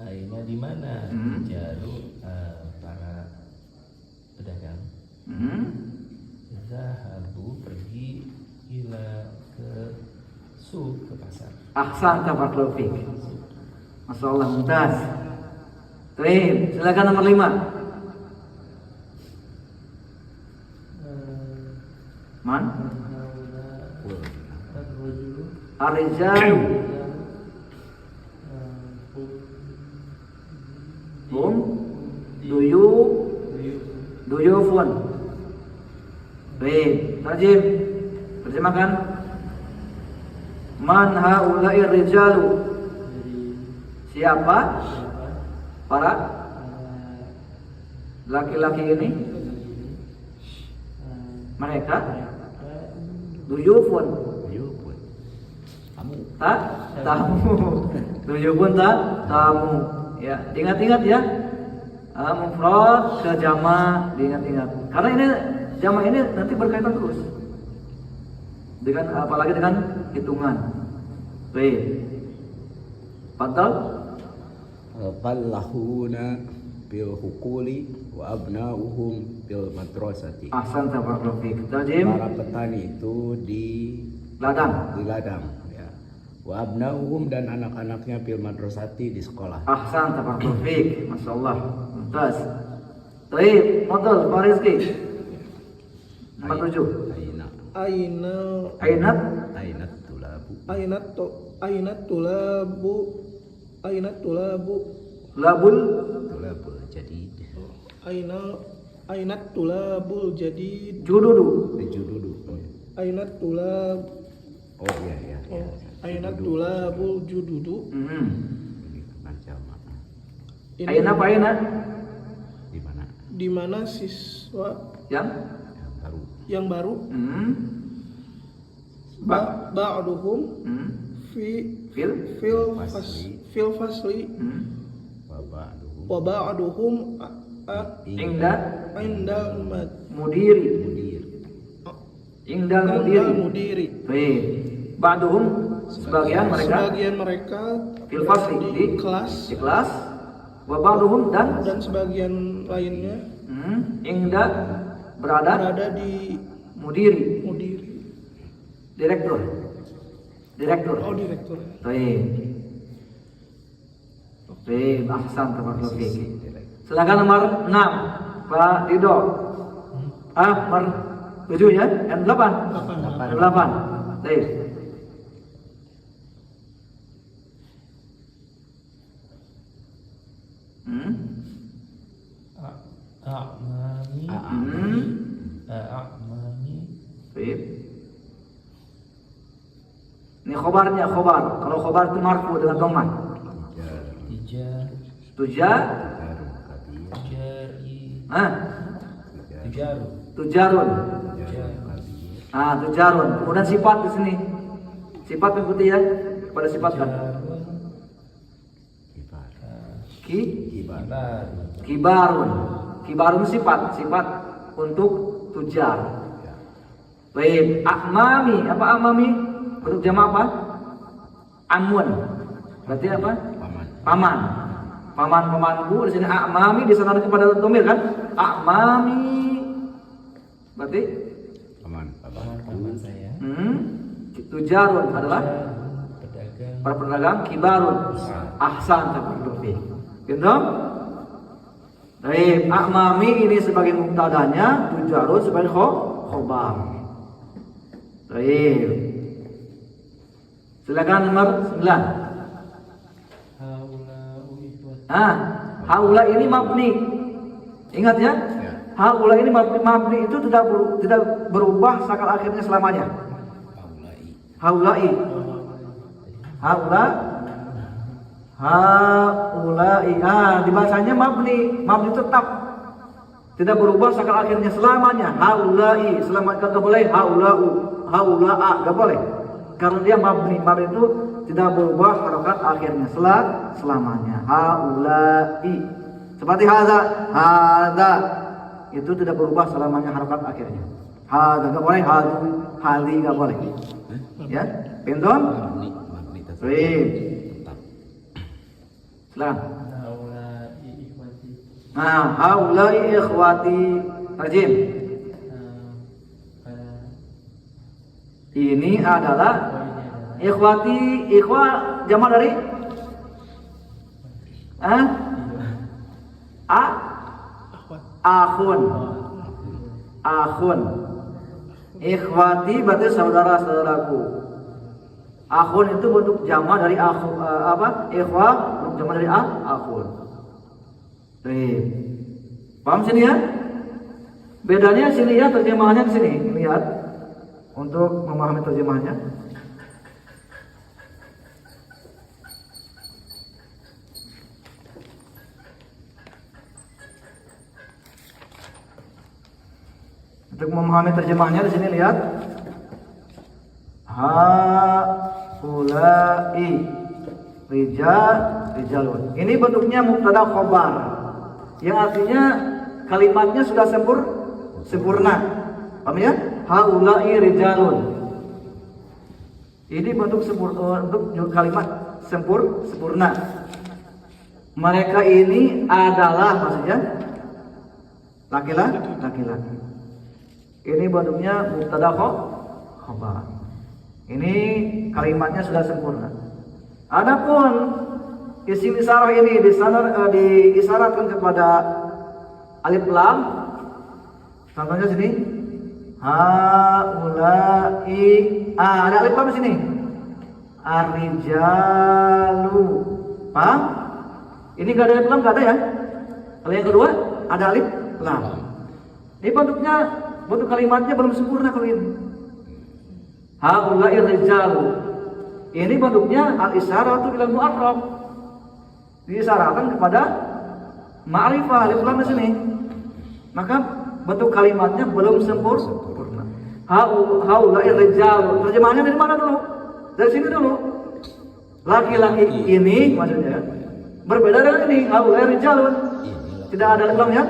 Aina di mana? Tijaru para pedagang. Zahabu pergi ila ke suq, ke pasar. Ahsan tabarakallahu fiik. Masyaallah, mumtaz. Baik, silakan nomor 5. Man? Ar-rijal. Duyufun. Baik, Najib. Terjemahkan. Man haula'i rijalu. Siapa para laki-laki ini? Mereka duyufun. Duyufun. Kamu. Tamu. Duyufun tamu. Ya, ingat-ingat ya. Mufrad ke jama' diingat-ingat. Karena ini jama' ini nanti berkaitan terus. Dengan apalagi dengan hitungan. Baik. Fadal. Fallahuna bil hukuli wa abna'uhum bil madrasati. Ahsan tabarakallahu fiik. Tajim. Para petani itu di ladang ya. Wa abna'uhum dan anak-anaknya bil madrasati di sekolah. Ahsan tabarakallahu fiik. Masyaallah. Mumtaz. Baik, modal Pak Rizki. Nomor 7. Ainat tulabu. Ainat tulabu. Labul Jadid. Ainat tulabul jadid. Jududu. Ainat tulab. Oh iya. Ainat tulabul jududu. Ini macam apa? Aina Di mana? Di mana siswa yang baru ba'duhum fil fasli wa ba'duhum indal mudiri. Baik. Ba'duhum sebagian mereka fil fasli di kelas wa ba'duhum dan sebagian lainnya berada di mudiri. Direktur. Oh, direktur. Baik. Ahsan tabarakallahu fiik. Silakan nomor 6, Pak Dido. Nomor 7 ya? 8. Baik. A'mani. Baik. Ini khobarnya. Kalau khobar itu marfu dengan dhammah. Tujarun. Tujarun. Kemudian sifat di sini. Sifat mengikuti ya. Pada sifat kan. Kibarun sifat untuk tujar. Baik. A'mami. Apa a'mami? Bentuk jama' apa? Amun. Berarti apa? Paman. Pamanku. Di sini a'mami disandar kepada dhamir kan? A'mami. Berarti paman saya. Tujarun adalah pedagang. para pedagang. Kibarun ahsan tabarrufi. Gitu? Baik, a'mami ini sebagai mubtadanya, tujarun sebagai khobar. Baik. Silakan nomor 9. Haula ini mabni. Ingat ya? Haula ini mabni itu tidak berubah sakal akhirnya selamanya. Haulai. Dibacanya mabni tetap tidak berubah sakal akhirnya selamanya. Haulai, selama enggak boleh haulaa, enggak boleh. Karena dia mabni itu tidak berubah harokat akhirnya selamanya. Haulai. Seperti hada itu tidak berubah selamanya harokat akhirnya. Hada enggak boleh, hali enggak boleh. Ya, pinton? Magni tetap. Tetap. Silakan. Haulai ikhwati. Nah, haulai ikhwati. Tarjim. Ini adalah ikhwati. Ikhwa jama dari akhun. Ikhwati berarti saudara-saudaraku. Akhun itu bentuk jama dari ikhwa bentuk jama dari akhun. Baik. Paham sini ya? Bedanya sini ya, terjemahannya di sini. Lihat untuk memahami terjemahannya. Untuk memahami terjemahnya di sini lihat. Haulai rijalun. Ini bentuknya mubtada khobar. Yang artinya kalimatnya sudah sempurna. Paham ya? Haulai rijalun. Ini bentuk kalimat sempurna. Mereka ini adalah maksudnya laki-laki. Ini bentuknya mubtada khabar. Ini kalimatnya sudah sempurna. Adapun isim isyarah ini diisyaratkan kepada alif lam. Contohnya sini. Haulai. Ada alif lam di sini. Ar-rijalu. Paham? Ini enggak ada alif lam, enggak ada ya? Kalau yang kedua ada alif lam. Ini bentuk kalimatnya belum sempurna kalau ini. Haulai rijalu. Ini bentuknya al-isyaratu ilal mu'arraf. Diisyaratkan kepada ma'rifah alif lam di sini. Maka bentuk kalimatnya belum sempurna. Haulai rijalu. Terjemahannya dari mana dulu? Dari sini dulu. Laki-laki ini maksudnya berbeda dengan ini. Haulai rijalun. Tidak ada alif lam ya.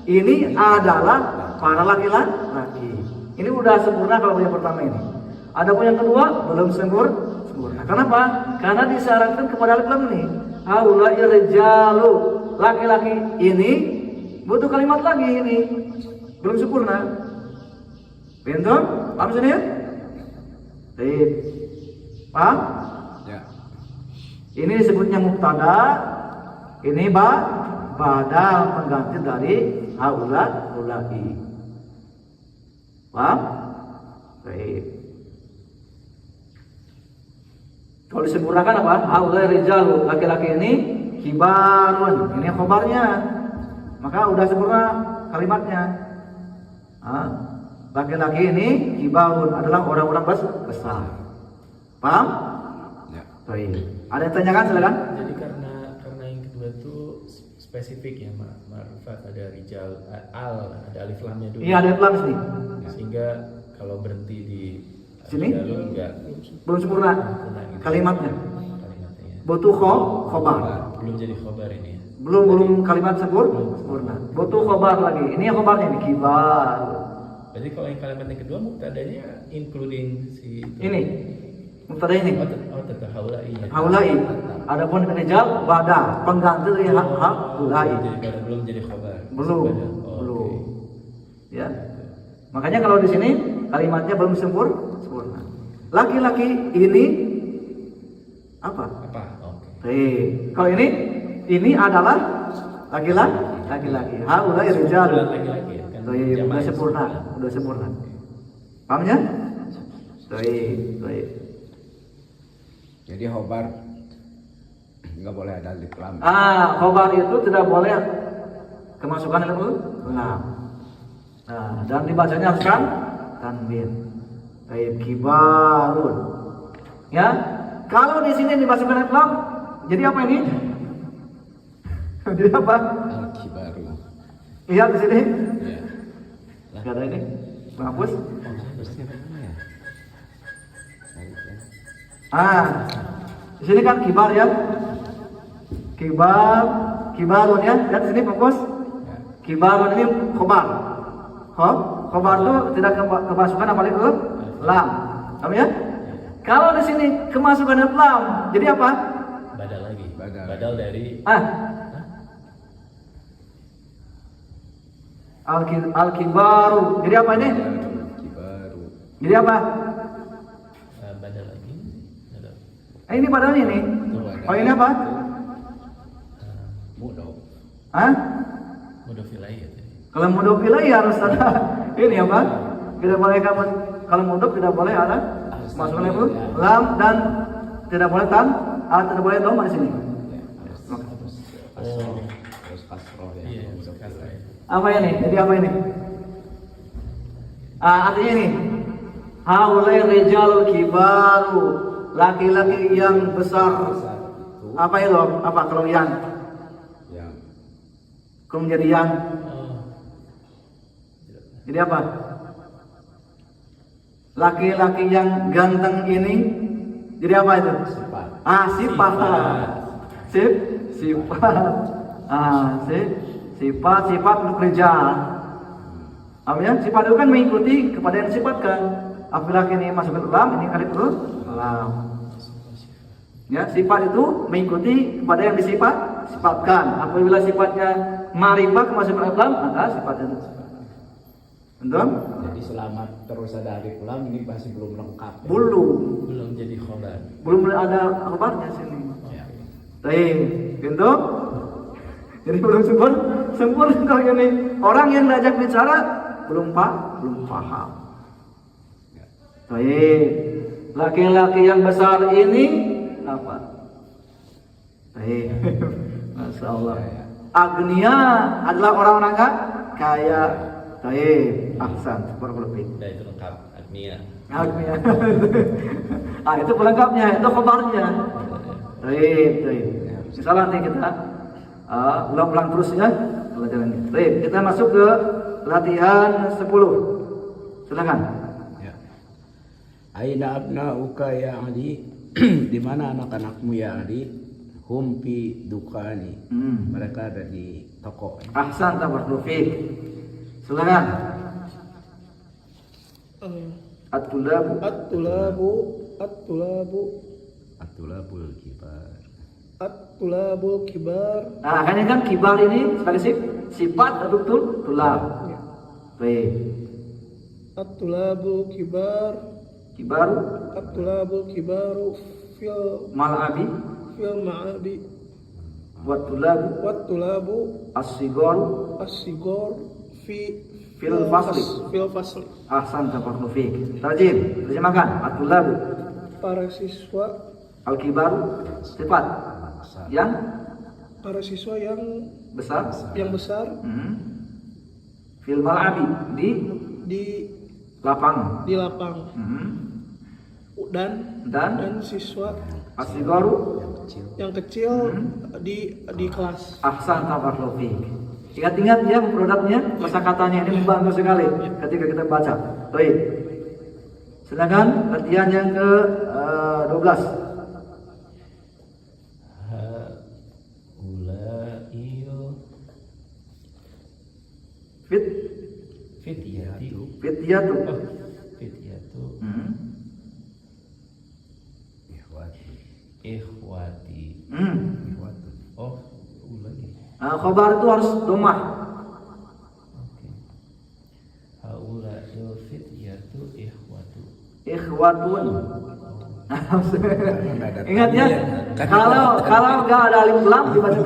Ini adalah para laki-laki. Ini udah sempurna kalau yang pertama ini. Adapun yang kedua belum sempurna. Kenapa? Karena disyaratkan kepada alif lam ini. Haulai rijalu. Laki-laki ini butuh kalimat lagi ini. Belum sempurna. Pintu? Paham sini ya? Baik. Paham? Ya. Ini disebutnya mubtada. Ini badal pengganti dari haulai. Paham? Baik. Kalau disempurnakan apa? Haulai rijalu. Laki-laki ini kibarun. Ini khobarnya. Maka udah sempurna kalimatnya. Laki-laki ini kibarun adalah orang-orang besar. Paham? Ya. Baik. Ada yang tanyakan silakan. Jadi karena yang kedua itu spesifik ya, ma'rifat, ada rijal, ada alif lamnya dulu. Iya, ada alif lam di sini. Sehingga kalau berhenti di Sini? jalur enggak Belum sempurna gitu. kalimatnya. Kalimatnya ya. Butuh khobar. Belum jadi khobar ini ya. Belum kalimat sempurna. Butuh khobar lagi. Ini yang khobarnya ini kibar. Berarti kalau yang kalimat yang kedua mubtadanya including si itu. Ini mubtada ini. Tetap haulai ya. Haulai. Adapun rijal bada pengganti dari haulai. Belum jadi khobar. Belum. Okay. Ya. Makanya kalau di sini kalimatnya belum sempurna. Laki-laki ini apa? Apa? Oke. Kalau ini adalah laki-laki. Haulai rijal. Bukan laki-laki ya, kan Udah jamaah sempurna. Paham ya? Baik. Jadi khobar nggak boleh ada alif lam. Khobar itu tidak boleh kemasukan alif lam. Nah, dan dibacanya harus kan tanwin. Baik, kibarun. Ya, kalau di sini dimasukkan alif lam, jadi apa ini? Jadi apa? Al-kibaru. Iya di sini. Ya. Gak ada ini. Menghapus. Harusnya mana ya? Di sini kan kibar ya. Kibarun ya. Lihat di sini fokus. Kibarun ini khobar. Khobar itu tidak kemasukan apa itu? Lam. Paham ya? Kalau di sini kemasukan lam, jadi apa? Badal lagi. Badal. Badal dari Al-kibaru. Jadi apa ini? Kibaru. Jadi apa? badal lagi. Badal. Ini padahal ini. Oh ini apa? Mudhof. Mudhof ilaih ya tadi. Kalau mudhof ilaih harus ada ini apa? Tidak boleh kalau mudhof tidak boleh ada masuknya itu lam dan tidak boleh tidak boleh doma di sini. Terus kasroh ya. Iya, kasrah ya. Apa ini? Jadi apa ini? Artinya ini. Haulai rijalul kibaru, laki-laki yang besar. Apa itu? Apa kalau yang? Kalau menjadi yang. Jadi apa? Laki-laki yang ganteng ini jadi apa itu? Sifat. Sifat. Sifat untuk rijal. Ya? Sifat itu kan mengikuti kepada yang disifatkan. Apabila ini masuk ke lam, ini alif lam. Ya, sifat itu mengikuti kepada yang sifatkan. Apabila sifatnya ma'rifah masuk ke lam, maka sifatnya itu. Betul? Jadi selamat terus ada alif lam ini masih belum lengkap. Ya? Belum jadi khobar. Belum ada khabarnya sini. Ya. Baik, gitu. Jadi belum sempurna kalau ini. Orang yang diajak bicara belum paham. Baik, laki-laki yang besar ini apa? Baik, Masya Allah. Agnia adalah orang-orang kaya. Baik, ahsan, seperti itu. Nah itu lengkap. Agnia. Itu pelengkapnya, itu khabarnya. Baik. Misalnya nanti kita ulang-ulang terus ya pelajaran ini. Baik, kita masuk ke latihan 10. Silakan. Ya. Aina abnauka ya Ali? Di mana anak-anakmu ya Ali? Hum fi dukani. Mereka ada di toko. Ahsan tabarakallahu fiik. Silakan. At-tulabu. Atulabul kibar. At-tulabul kibar. Nah, ini kan kibar ini sebagai sifat atau tulab. Baik. At-tulabul kibar. Kibaru At-tulabul kibaru fil mal'abi ma'adi. wa tulabu Wat-tulabu as-sigaru as-sigor fil fasli. Ahsan tabarakallahu fiik. Terjemahkan. At-tulabu Para siswa al-kibaru sifat yang besar. Fil mal'abi di lapang. Dan siswa as-sigaru yang kecil di kelas. ahsan tabarakallahu fiik. Ingat-ingat ya produknya, kosakatanya ini membantu sekali ketika kita baca. Baik. Silakan latihan yang ke 12. Fityatu. Fityatu. Fityatu. Ikhwati. Oh, ulangi. Khobar itu harus domah. Oke. Haula fityatu ikhwatu. ikhwatun. Nggak ada Ingat ya, tanwin. kalau nggak ada alif lam dibaca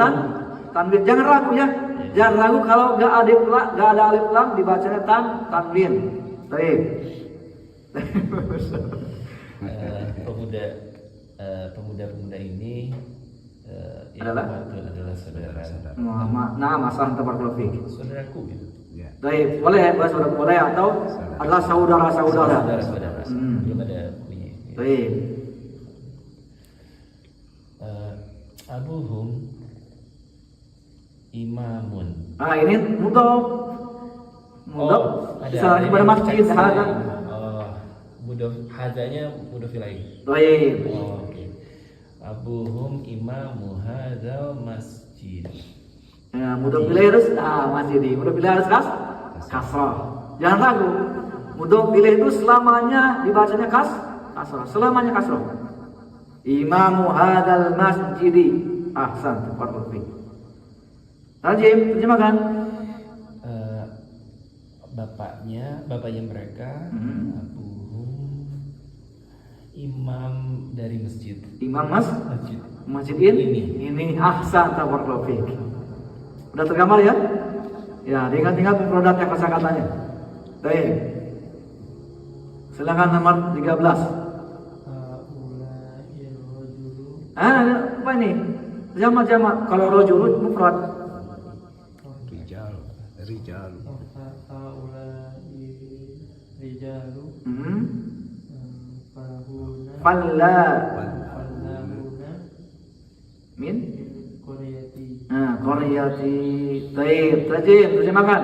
tanwin. Jangan ragu ya, jangan ragu kalau nggak ada alif lam dibacanya tanwin. Baik. Pemuda ini Adalah? adalah saudara Nah, masalah tempat profik. saudaraku gitu. Ya. Baik, boleh bahasa saudara boleh atau adalah saudara-saudara. Saudara. Belum ada bunyi. Baik. Abuhum imamun. Nah, ini mudhof. Mudhof bisa kepada masjid hadza. Mudhof hadzanya mudhof ilaih. Baik. Oke. Abuhum imamu hadzal masjid. Ya, mudhof ilaih harus masih di mudhof ilaih harus kasrah. Jangan ragu. Mudhof ilaih itu selamanya dibacanya kasrah. Selamanya kasrah. Imamu hadzal masjidi. Ahsan, tepat perfect. Rajim, terjemahkan. Bapaknya mereka abuhum imam dari masjid. Imam Masjid. masjid ini ahsan, tepat perfect. Udah tergambar ya? Ya, diingat-ingat produknya kosakatanya. Baik. Silakan nomor 13. Haula'il rajulu Apa ini? Jamak. Kalau rajul mufrad. Rijal. haula'il rijalu falahuna Falla falahuna min qaryati qaryati. Baik, tajim, terjemahkan.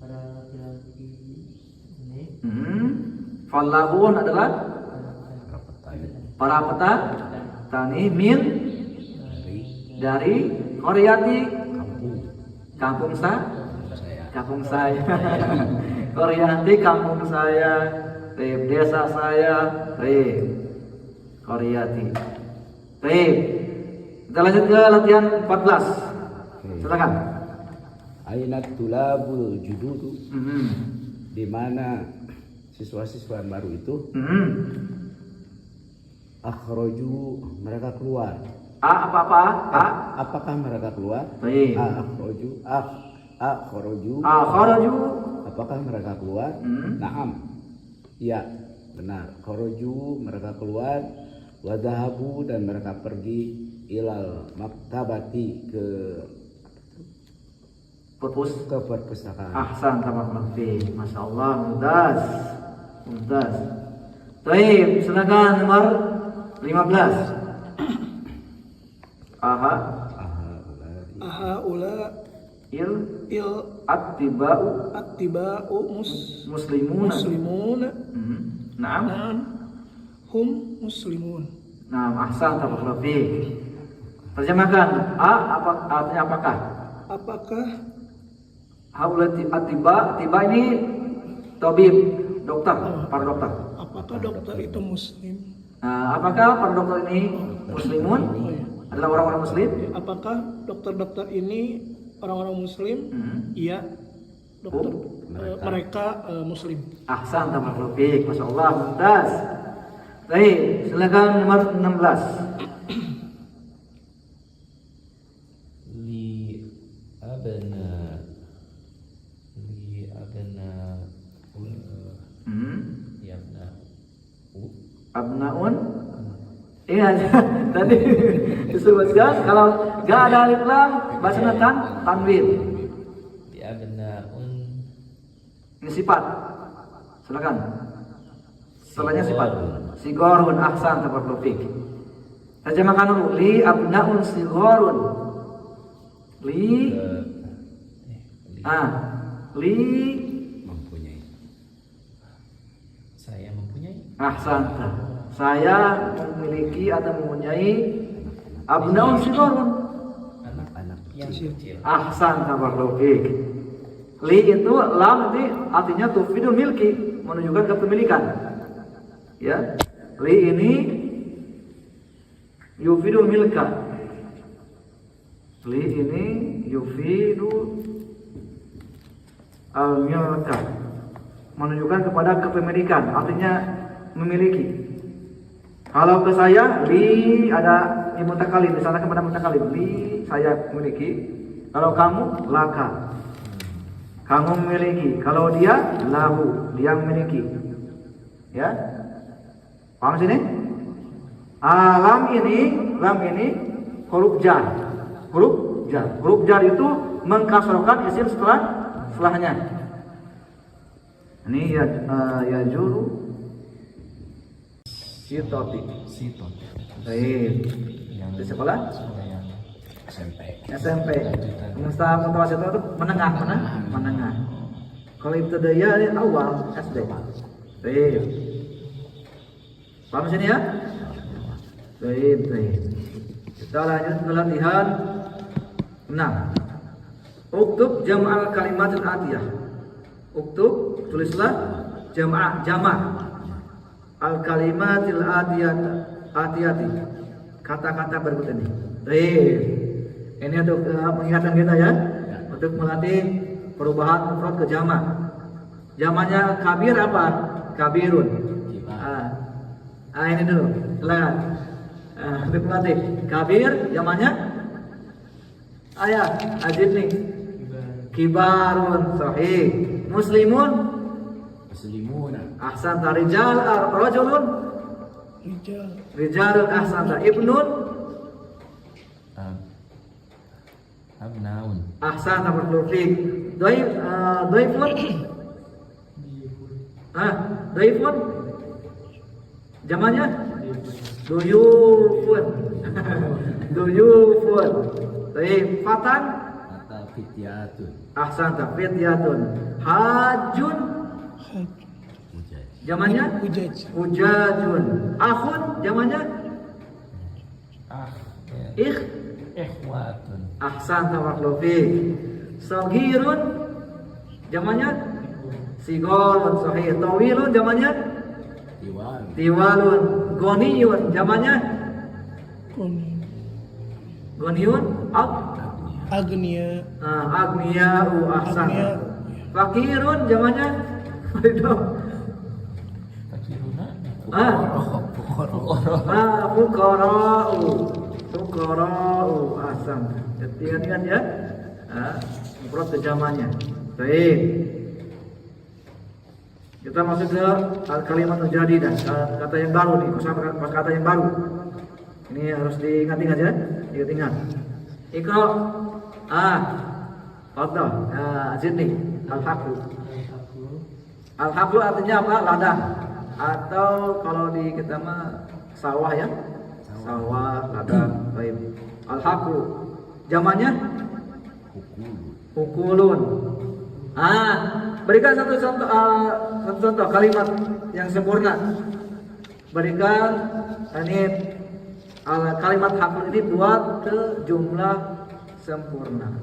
para laki-laki ini Fallahun adalah para petani min dari qaryati kampung saya. Qaryati kampung saya, desa saya, qaryati. Baik. Kita lanjut ke latihan 14. Silakan. Aina tulabul jududu. Di mana siswa-siswa baru itu akhraju, mereka keluar. Apakah mereka keluar? Baik. Akhraju. Apakah mereka keluar? Naam. Ya, benar. Kharaju, mereka keluar. Wadhahabu, dan mereka pergi ilal maktabati ke perpustakaan. Ahsan, tamat makti. Masya Allah, mumtaz. Baik, silakan nomor 15. Ahaula il il attiba'u muslimuna. Naam. Naam. Hum muslimun. Nah, ahsan, tamat makti. Terjemahkan. Artinya apakah? Apakah Haula tiba ini tabib, dokter, para dokter. apakah dokter itu muslim? Nah, apakah para dokter ini muslimun? Adalah orang-orang muslim? Apakah dokter-dokter ini orang-orang muslim? Iya. Dokter mereka muslim. Ahsan, tamat taufik. Masya Allah, mumtaz. Baik, silakan nomor 16. Li abna Abnaun. Ingat tadi disebutkan kalau gak ada alif lam bacanya tanwin. Li abnaun. Ini sifat. Silakan. Setelahnya sifat. Sigorun, ahsan, tamat taufik. Terjemahkan dulu. Li abnaun sigorun. Li Mempunyai. Saya mempunyai. ahsan. Saya memiliki atau mempunyai abnaun sigorun. Anak yang kecil. Ahsan, tamat taufik. Li itu lam nanti artinya tufidul milki, menunjukkan kepemilikan. Ya. Li ini yufidul milka. Li ini yufidu al-milka. menunjukkan kepada kepemilikan, artinya memiliki. Kalau ke saya, li ada mutakalim, di sana kepada mutakalim, li saya memiliki. Kalau kamu, laka, kamu memiliki. Kalau dia, lahu, dia memiliki. Ya, paham sini? Lam ini huruf jar. Huruf jar itu mengkasrokan isim setelahnya. Ini ya juru sitoti. Baik. Di sekolah SMP. Mustafa mutawassit itu menengah. Kalau ibtidaya ini awal SD. Baik. Paham sini ya? Baik. Kita lanjut ke latihan 6. Uktub jam'al kalimatil atiyah. Uktub, tulislah jamak al kalimatil atiyati. Kata-kata berikut ini. Baik. Ini untuk mengingatkan kita ya, untuk melatih perubahan mufrad ke jamak. Jamaknya kabir apa? Kabirun. Ini dulu. Silakan. Untuk melatih. Kabir jamaknya ajib nih. Kibarun. Sahih. Muslimuna. Ahsanta. Rijal rajulun. Rijalun. Ahsanta. Ibnun. Abnaun. Ahsanta. Berlufik. Doifun. Doifun. Jamannya duyufun. Baik. Fatan. Fityatun. Ahsanta. Fityatun. Hajun. Jamannya hujajun. Akhun jamannya Ikhwatun. ahsanta waqlofi. Sagirun jamannya sigorun. Sahih. Tawilun jamannya tiwalun. Goniyun jamannya goniyun. Agnia. Agniya'u. Ahsanta. Fakirun jamannya Fuqara'u. Ahsan. Ingat ya. Mufrad terjemahnya. Baik. Kita masuk ke kalimat jadidah, kata yang baru nih, kata yang baru. Ini harus diingat-ingat ya. Ingat-ingat. Iqra. Fadhal. Sini. Al-haqlu. Al-haqlu artinya apa? Ladang. Atau kalau di kita mah sawah ya. Sawah, ladang. Baik. Al-haqlu. Jamannya ukulun. Berikan satu contoh kalimat yang sempurna. Berikan ini kalimat haqlu ini buat ke jumlah sempurna.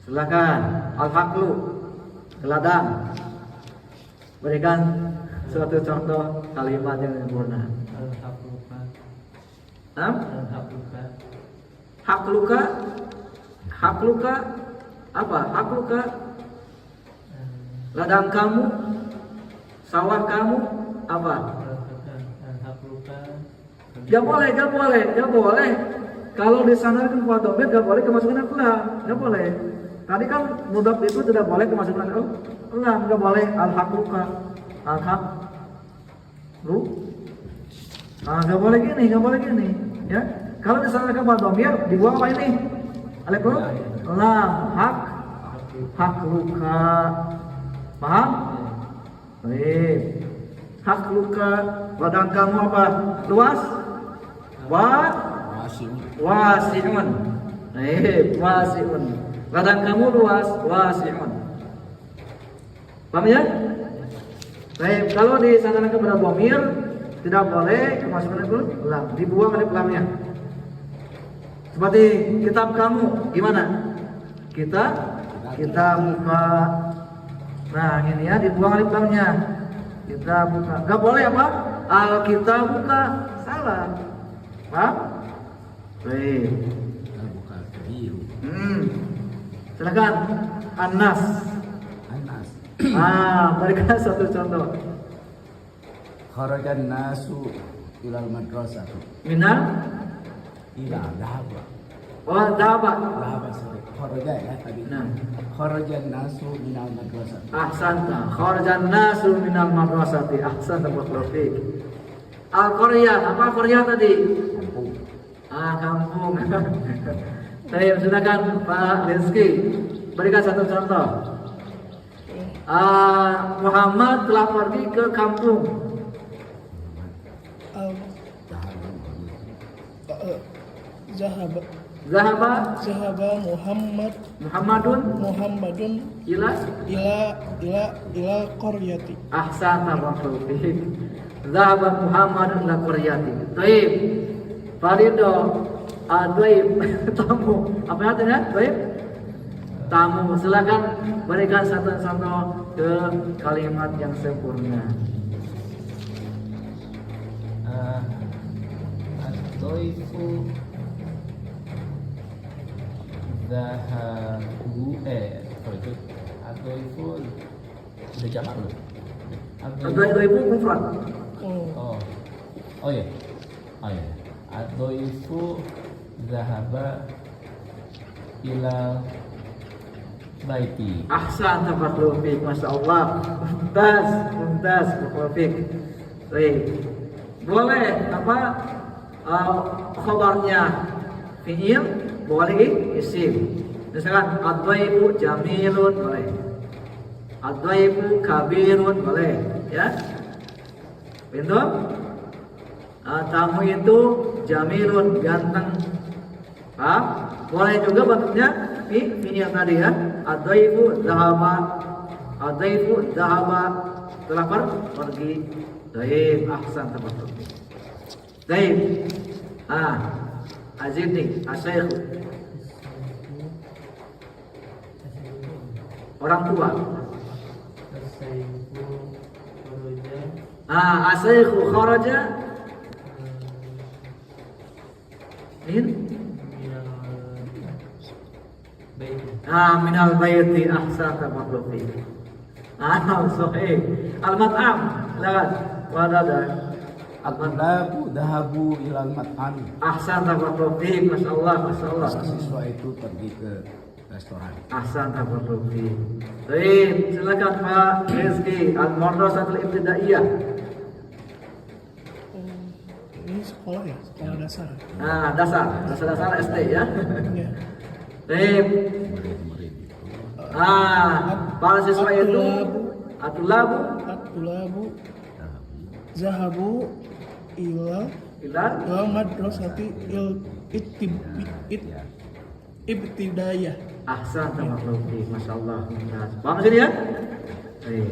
Silakan. Al-haqlu, ladang. Berikan suatu contoh kalimat yang sempurna. Hakluka apa? Hakluka ladang kamu, sawah kamu apa? Gak boleh. Kalau disandarkan kuat dompet gak boleh kemasukan al-lam, gak boleh. Tadi kan mudhaf itu tidak boleh kemasukan al-lam, gak boleh. Al-hakluka, al-haklu. Gak boleh gini, ya. Kalau disandarkan kuat dompet dibuang apa ini? Alif lam, hakluka. Paham? Baik. Hakluka, ladang kamu apa? Luas? Wasi'un. Baik, wasi'un. Ladang kamu luas, wasi'un. Paham ya? Baik, kalau disandarkan kepada dhamir tidak boleh kemasukan alif lam, dibuang alif lamnya. Seperti kitab kamu, gimana? Kita buka. Nah, ini ya dibuang alif lamnya. Kita buka. Gak boleh apa? Kita buka. Salah. Paham? Baik. Silakan. Anas. Berikan satu contoh. Kharajan nasu ilal madrasah. Minal. Dhahaba. Oh, dhahaba. Dhahaba sorry. Kharaja ya tadi. Nah. Kharajan nasu minal madrasah. Ahsanta. Kharajan nasu minal madrasati. Ahsanta barakallahu fiik. Al-Qaryah. Apa Qaryah tadi? Kampung. Saya silakan Pak Rizky. Berikan satu contoh. Muhammad telah pergi ke kampung. Zahaba Zahaba Muhammadun ila qaryati. ahsana barakallahu fiik. Zahaba Muhammadun ila qaryati. Baik. Farido Adwaib tamu. Apa artinya? Baik. Tamu, silakan berikan satu contoh ke kalimat yang sempurna. Ad-dhaifu dhahabu kalau itu ad-dhaifu udah jamak belum? Adwaibu mufrad. Oh ya. Ad-dhaifu dhahaba ila baiti. Ahsan barakallahu fiik, masyaallah. Mumtaz, barakallahu fiik. Baik. Boleh apa? Khabarnya fi'il, boleh isim. Misalkan ad-dhaifu jamilun boleh. Ad-dhaifu kabirun boleh, ya. Pintu? Tamu itu jamilun, ganteng. Boleh juga bentuknya ini yang tadi ya. Ad-dhaifu dhahaba telah pergi. Baik, ahsan tabassum. Baik. Azidni, asyikh. Orang tua. As-sayfu kharaja. Asyikh kharaja min minal baiti. Ahsan tabassum. Sahih. Al-mat'am. Silakan. Wadada. At-tulabu dhahabu ilal mat'am. Ahsan tabassum. Masyaallah, masyaallah. Siswa itu pergi ke restoran. Ahsan tabassum. Baik, silakan Pak Rizky. Al-Madrasatul Ibtidaiyah. Ini sekolah ya, sekolah dasar. Dasar SD ya. Ya. Baik. Para siswa itu Atulabu zahabu ila madrasati ibtidayah. Ahsan tabassum. Masyaallah. Paham sini ya? Baik.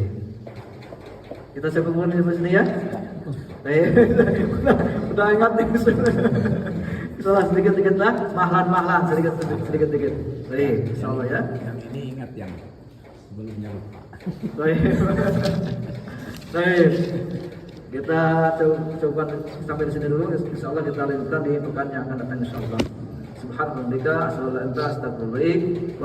Kita sebutkan di sini ya. Baik. Udah ingat nih. Salah sedikit lah, mahlan sedikit. Baik, insyaallah ya. Yang ini ingat yang sebelumnya lupa. Baik. Baik. Kita coba sampai di sini dulu. Insyaallah kita lanjutkan di pekan yang akan datang insyaallah. Subhanallah, astagfirullah, astagfirullah.